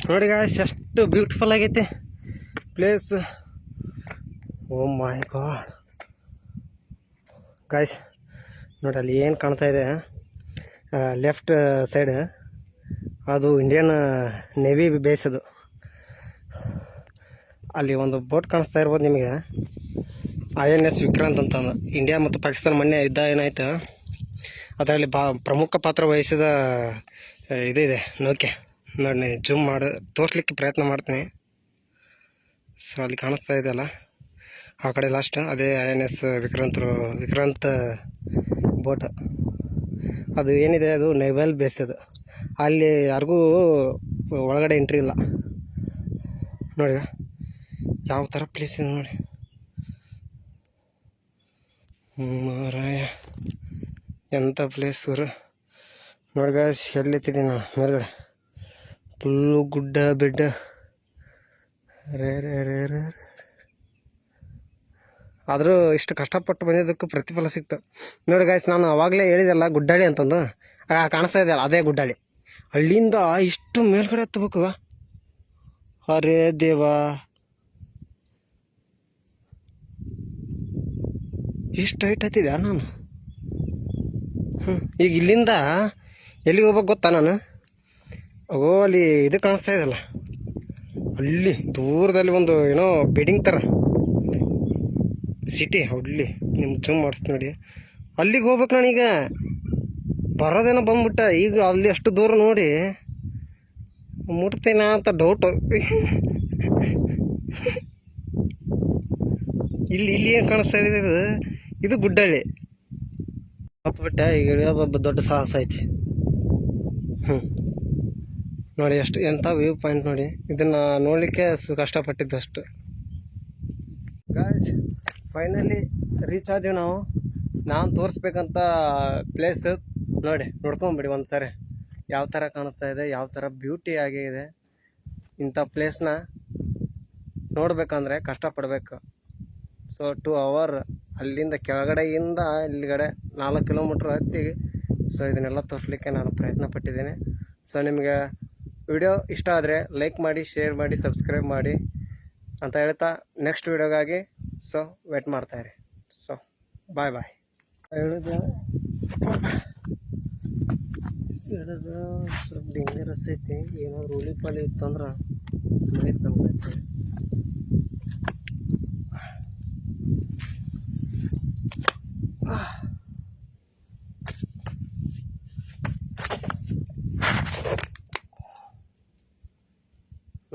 ನೋಡಿ ಗಾಯ್ಸ್, ಎಷ್ಟು ಬ್ಯೂಟಿಫುಲ್ ಆಗೈತೆ ಪ್ಲೇಸ್. ಓ ಮೈ ಗಾಡ್ ಗಾಯ್ಸ್, ನೋಡಿ ಅಲ್ಲಿ ಏನು ಕಾಣ್ತಾ ಇದೆ ಲೆಫ್ಟ್ ಸೈಡ್, ಅದು ಇಂಡಿಯನ್ ನೇವಿ ಬೇಸದು. ಅಲ್ಲಿ ಒಂದು ಬೋಟ್ ಕಾಣಿಸ್ತಾ ಇರ್ಬೋದು ನಿಮಗೆ, INS ವಿಕ್ರಾಂತ್ ಅಂತ. ಇಂಡಿಯಾ ಮತ್ತು ಪಾಕಿಸ್ತಾನ ಮೊನ್ನೆ ಯುದ್ಧ ಏನಾಯ್ತು ಅದರಲ್ಲಿ ಪ್ರಮುಖ ಪಾತ್ರ ವಹಿಸಿದ ಇದಿದೆ ನೌಕೆ. ನೋಡಿ ಜೂಮ್ ಮಾಡಿ ತೋರಿಸ್ಲಿಕ್ಕೆ ಪ್ರಯತ್ನ ಮಾಡ್ತೀನಿ. ಸೊ ಅಲ್ಲಿ ಕಾಣಿಸ್ತಾ ಇದೆಯಲ್ಲ ಆ ಕಡೆ ಲಾಸ್ಟ್, ಅದೇ INS ವಿಕ್ರಾಂತ್ ಬೋಟ್. ಅದು ಏನಿದೆ ಅದು ನೇವಲ್ ಬೇಸ್. ಅದು ಅಲ್ಲಿ ಯಾರಿಗೂ ಒಳಗಡೆ ಎಂಟ್ರಿ ಇಲ್ಲ. ನೋಡಿ ಯಾವ ಥರ ಪ್ಲೇಸ್ ಇದೆ ನೋಡಿ ಮಾರಾಯ, ಎಂಥ ಪ್ಲೇಸ್ ಗುರು. ನೋಡಿ ಗಾಯ್ಸ್, ಎಲ್ಲಿತ್ತಿದ್ದೀನಿ ನಾನು ಮೇಲ್ಗಡೆ, ಫುಲ್ಲು ಗುಡ್ಡ ಬೆಡ್ಡ, ರೇ ರೇ ರೇ ರೇ. ಆದರೂ ಇಷ್ಟು ಕಷ್ಟಪಟ್ಟು ಬಂದಿದ್ದಕ್ಕೂ ಪ್ರತಿಫಲ ಸಿಕ್ತು. ನೋಡಿ ಗಾಯ್ಸ್, ನಾನು ಅವಾಗಲೇ ಹೇಳಿದೆಲ್ಲ ಗುಡ್ಡಾಳಿ ಅಂತಂದು, ಕಾಣಿಸ್ತಾ ಇದೆಯಲ್ಲ ಅದೇ ಗುಡ್ಡಾಳಿ. ಅಲ್ಲಿಂದ ಇಷ್ಟು ಮೇಲ್ಗಡೆ ಹತ್ತಬೇಕು. ಅರೇ ದೇವಾ, ಇಷ್ಟು ಹೈಟ್ ಹತ್ತಿದೆ ನಾನು. ಈಗ ಇಲ್ಲಿಂದ ಎಲ್ಲಿಗೆ ಹೋಗ್ಬೇಕು ಗೊತ್ತಾ ನಾನು? ಅಗೋ ಅಲ್ಲಿ ಇದು ಕಾಣಿಸ್ತಾ ಇದೆಯಲ್ಲ, ಅಲ್ಲಿ ದೂರದಲ್ಲಿ ಒಂದು ಏನೋ ಬಿಲ್ಡಿಂಗ್ ಥರ ಸಿಟಿ, ಅಲ್ಲಿ ನಿಮ್ಗೆ ಜೂಮ್ ಮಾಡಿಸ್ತೀನಿ ನೋಡಿ. ಅಲ್ಲಿಗೆ ಹೋಗ್ಬೇಕು ನಾನೀಗ. ಬರೋದೇನೋ ಬಂದ್ಬಿಟ್ಟ. ಈಗ ಅಲ್ಲಿ ಅಷ್ಟು ದೂರ ನೋಡಿ ಮುಟ್ತೇನಾ ಅಂತ ಡೌಟು. ಇಲ್ಲಿ ಏನು ಕಾಣಿಸ್ತಾ ಇದೆ? ಇದು ಗುಡ್ಡಳ್ಳಿ ಹತ್ಬಿಟ್ಟೆ. ಈಗ ಇಳಿಯೋದೊಬ್ಬ ದೊಡ್ಡ ಸಾಹಸ ಐತಿ. ನೋಡಿ ಎಷ್ಟು ಎಂಥ ವ್ಯೂ ಪಾಯಿಂಟ್ ನೋಡಿ. ಇದನ್ನು ನೋಡಲಿಕ್ಕೆ ಕಷ್ಟಪಟ್ಟಿದ್ದಷ್ಟು. ಗಾಯ್ಸ್, ಫೈನಲಿ ರೀಚ್ ಆದೀವಿ ನಾವು. ನಾನು ತೋರಿಸ್ಬೇಕಂತ ಪ್ಲೇಸ್ ನೋಡಿ, ನೋಡ್ಕೊಂಬಿಡಿ ಒಂದು ಸರಿ ಯಾವ ಥರ ಕಾಣಿಸ್ತಾ ಇದೆ, ಯಾವ ಥರ ಬ್ಯೂಟಿ ಆಗಿದೆ. ಇಂಥ ಪ್ಲೇಸ್ನ ನೋಡ್ಬೇಕಂದ್ರೆ ಕಷ್ಟಪಡಬೇಕು. ಸೊ 2 hour ಅಲ್ಲಿಂದ ಕೆಳಗಡೆಯಿಂದ ಇಲ್ಲಿಗಡೆ 4 ಕಿಲೋಮೀಟ್ರ್ ಹತ್ತಿ. ಸೊ ಇದನ್ನೆಲ್ಲ ತೋರಿಸ್ಲಿಕ್ಕೆ ನಾನು ಪ್ರಯತ್ನ ಪಟ್ಟಿದ್ದೇನೆ. ಸೊ ನಿಮಗೆ ವಿಡಿಯೋ ಇಷ್ಟ ಆದರೆ ಲೈಕ್ ಮಾಡಿ, ಶೇರ್ ಮಾಡಿ, ಸಬ್ಸ್ಕ್ರೈಬ್ ಮಾಡಿ ಅಂತ ಹೇಳ್ತಾ ನೆಕ್ಸ್ಟ್ ವಿಡಿಯೋಗಾಗಿ ಸೊ ವೇಟ್ ಮಾಡ್ತಾಯಿರಿ. So bye bye. ಹೇಳೋದು ಸ್ವಲ್ಪ ಡೇಂಜರಸ್ ಐತಿ. ಏನಾದ್ರು ಉಳಿಪಾಲಿ ಇತ್ತಂದ್ರೆ ಮುಗಿತು ನಮ್ಗೆ.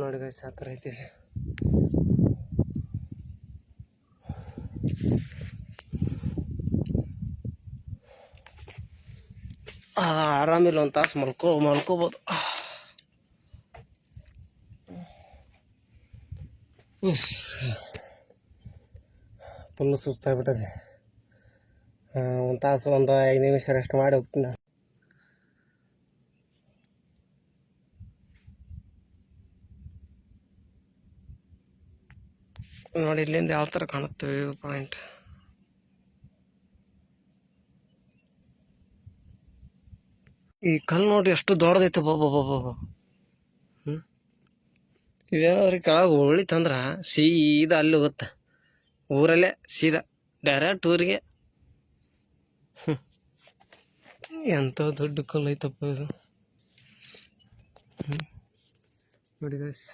ನೋಡಿ ಗೈಸ್, ಆ ಥರ ಐತಿ. ಆರಾಮಿಲ್ಲ, ಒಂದು ತಾಸು ಮಲ್ಕೋಬೋದು. ಫುಲ್ಲು ಸುಸ್ತಾಗ್ಬಿಟ್ಟದೆ. ಒಂದು ತಾಸು, ಒಂದು 5 ನಿಮಿಷ ರೆಸ್ಟ್ ಮಾಡಿ ಹೋಗ್ತೀನಿ ನಾನು. ನೋಡಿ ಇಲ್ಲಿಂದ ಯಾವ ಥರ ಕಾಣುತ್ತೆ ವ್ಯೂ ಪಾಯಿಂಟ್. ಈ ಕಲ್ಲು ನೋಡಿ ಎಷ್ಟು ದೊಡ್ಡದೈತೆ ಬಾಬಾ. ಇದೇನಾದ್ರೂ ಕೆಳಗೆ ಉಳಿತಂದ್ರೆ ಸೀದಾ ಅಲ್ಲಿ ಹೋಗುತ್ತೆ, ಊರಲ್ಲೇ ಸೀದಾ ಡೈರೆಕ್ಟ್ ಊರಿಗೆ. ಎಂಥ ದೊಡ್ಡ ಕಲ್ಲು ಐತಪ್ಪ ಇದು. ನೋಡಿ ಗೈಸ್,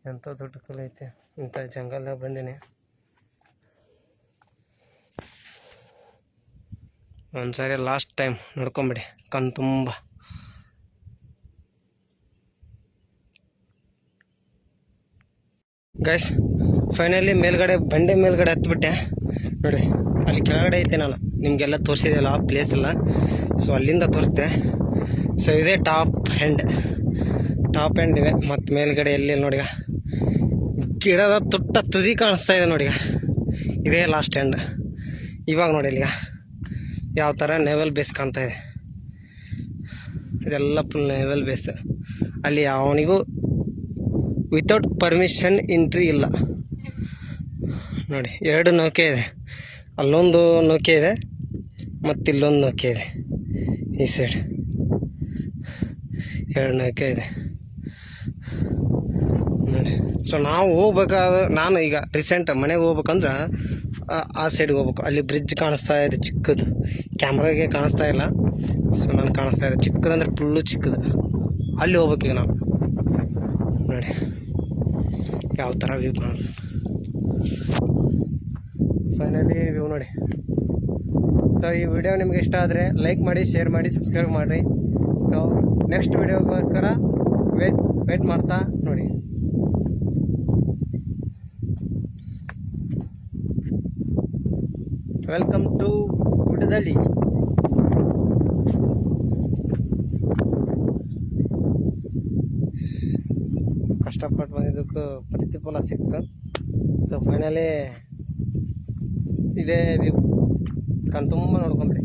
ಎಂಥ ದೊಡ್ಡ ಕಲ್ಲು ಐತೆ. ಇಂಥ ಜಂಗಲ್ನಾಗ ಬಂದೀನಿ. ಒಂದ್ಸರಿ ಲಾಸ್ಟ್ ಟೈಮ್ ನೋಡ್ಕೊಂಬಿಡಿ ಕಣ್ ತುಂಬ. ಗೈಸ್ ಫೈನಲಿ ಮೇಲ್ಗಡೆ ಬಂಡೆ ಮೇಲ್ಗಡೆ ಹತ್ಬಿಟ್ಟೆ. ನೋಡಿ ಅಲ್ಲಿ ಕೆಳಗಡೆ ಐತೆ, ನಾನು ನಿಮಗೆಲ್ಲ ತೋರಿಸಿದೆಲ್ಲ ಆ ಪ್ಲೇಸ್ ಎಲ್ಲ. ಸೊ ಅಲ್ಲಿಂದ ತೋರಿಸ್ದೆ. ಸೊ ಇದೇ ಟಾಪ್ ಎಂಡ್ ಇದೆ. ಮತ್ತು ಮೇಲ್ಗಡೆ ಎಲ್ಲಿ ನೋಡಿ, ಗಿಡದ ತುದಿ ಕಾಣಿಸ್ತಾ ಇದೆ ನೋಡಿ. ಇದೇ ಲಾಸ್ಟ್ ಎಂಡ್. ಇವಾಗ ನೋಡಿ ಇಲ್ಲಿಗ ಯಾವ ಥರ ನೇವಲ್ ಬೇಸ್ ಕಾಣ್ತಾ ಇದೆ. ಇದೆಲ್ಲ ಫುಲ್ ನೇವಲ್ ಬೇಸ್. ಅಲ್ಲಿ ಅವನಿಗೂ ವಿತೌಟ್ ಪರ್ಮಿಷನ್ ಎಂಟ್ರಿ ಇಲ್ಲ ನೋಡಿ. 2 ನೌಕೆ ಇದೆ, ಅಲ್ಲೊಂದು ನೌಕೆ ಇದೆ ಮತ್ತು ಇಲ್ಲೊಂದು ನೌಕೆ ಇದೆ. ಈ ಸೈಡ್ 2 ನೌಕೆ ಇದೆ ನೋಡಿ. ಸೊ ನಾವು ಹೋಗ್ಬೇಕಾದ್ರೆ, ನಾನು ಈಗ ರೀಸೆಂಟ್ ಮನೆಗೆ ಹೋಗ್ಬೇಕಂದ್ರೆ ಆ ಸೈಡ್ಗೆ ಹೋಗ್ಬೇಕು. ಅಲ್ಲಿ ಬ್ರಿಡ್ಜ್ ಕಾಣಿಸ್ತಾ ಇದೆ ಚಿಕ್ಕದು, ಕ್ಯಾಮ್ರಾಗೆ ಕಾಣಿಸ್ತಾ ಇಲ್ಲ. ಸೊ ನನಗೆ ಕಾಣಿಸ್ತಾ ಇದೆ ಚಿಕ್ಕದಂದ್ರೆ ಫುಲ್ಲು ಚಿಕ್ಕದು. ಅಲ್ಲಿ ಹೋಗ್ಬೇಕೀಗ ನಾವು. ನೋಡಿ ಯಾವ ಥರ ವ್ಯೂ ಕಾಣಿಸ್. ಫೈನಲಿ ವ್ಯೂ ನೋಡಿ. ಸೊ ಈ ವಿಡಿಯೋ ನಿಮ್ಗೆ ಇಷ್ಟ ಆದರೆ ಲೈಕ್ ಮಾಡಿ, ಶೇರ್ ಮಾಡಿ, ಸಬ್ಸ್ಕ್ರೈಬ್ ಮಾಡಿರಿ. ಸೊ ನೆಕ್ಸ್ಟ್ ವಿಡಿಯೋಗೋಸ್ಕರ ವೇಟ್ ಮಾಡ್ತಾ ನೋಡಿ. Welcome to Guddadahalli. ಕಷ್ಟಪಟ್ಟು ಬಂದಿದ್ದಕ್ಕೂ ಪ್ರತಿಫಲ ಸಿಕ್ತು. ಸೊ ಫೈನಲಿ ಇದೇ ವ್ಯೂ ಕಣ್ ತುಂಬ ನೋಡ್ಕೊಂಬಿಡಿ.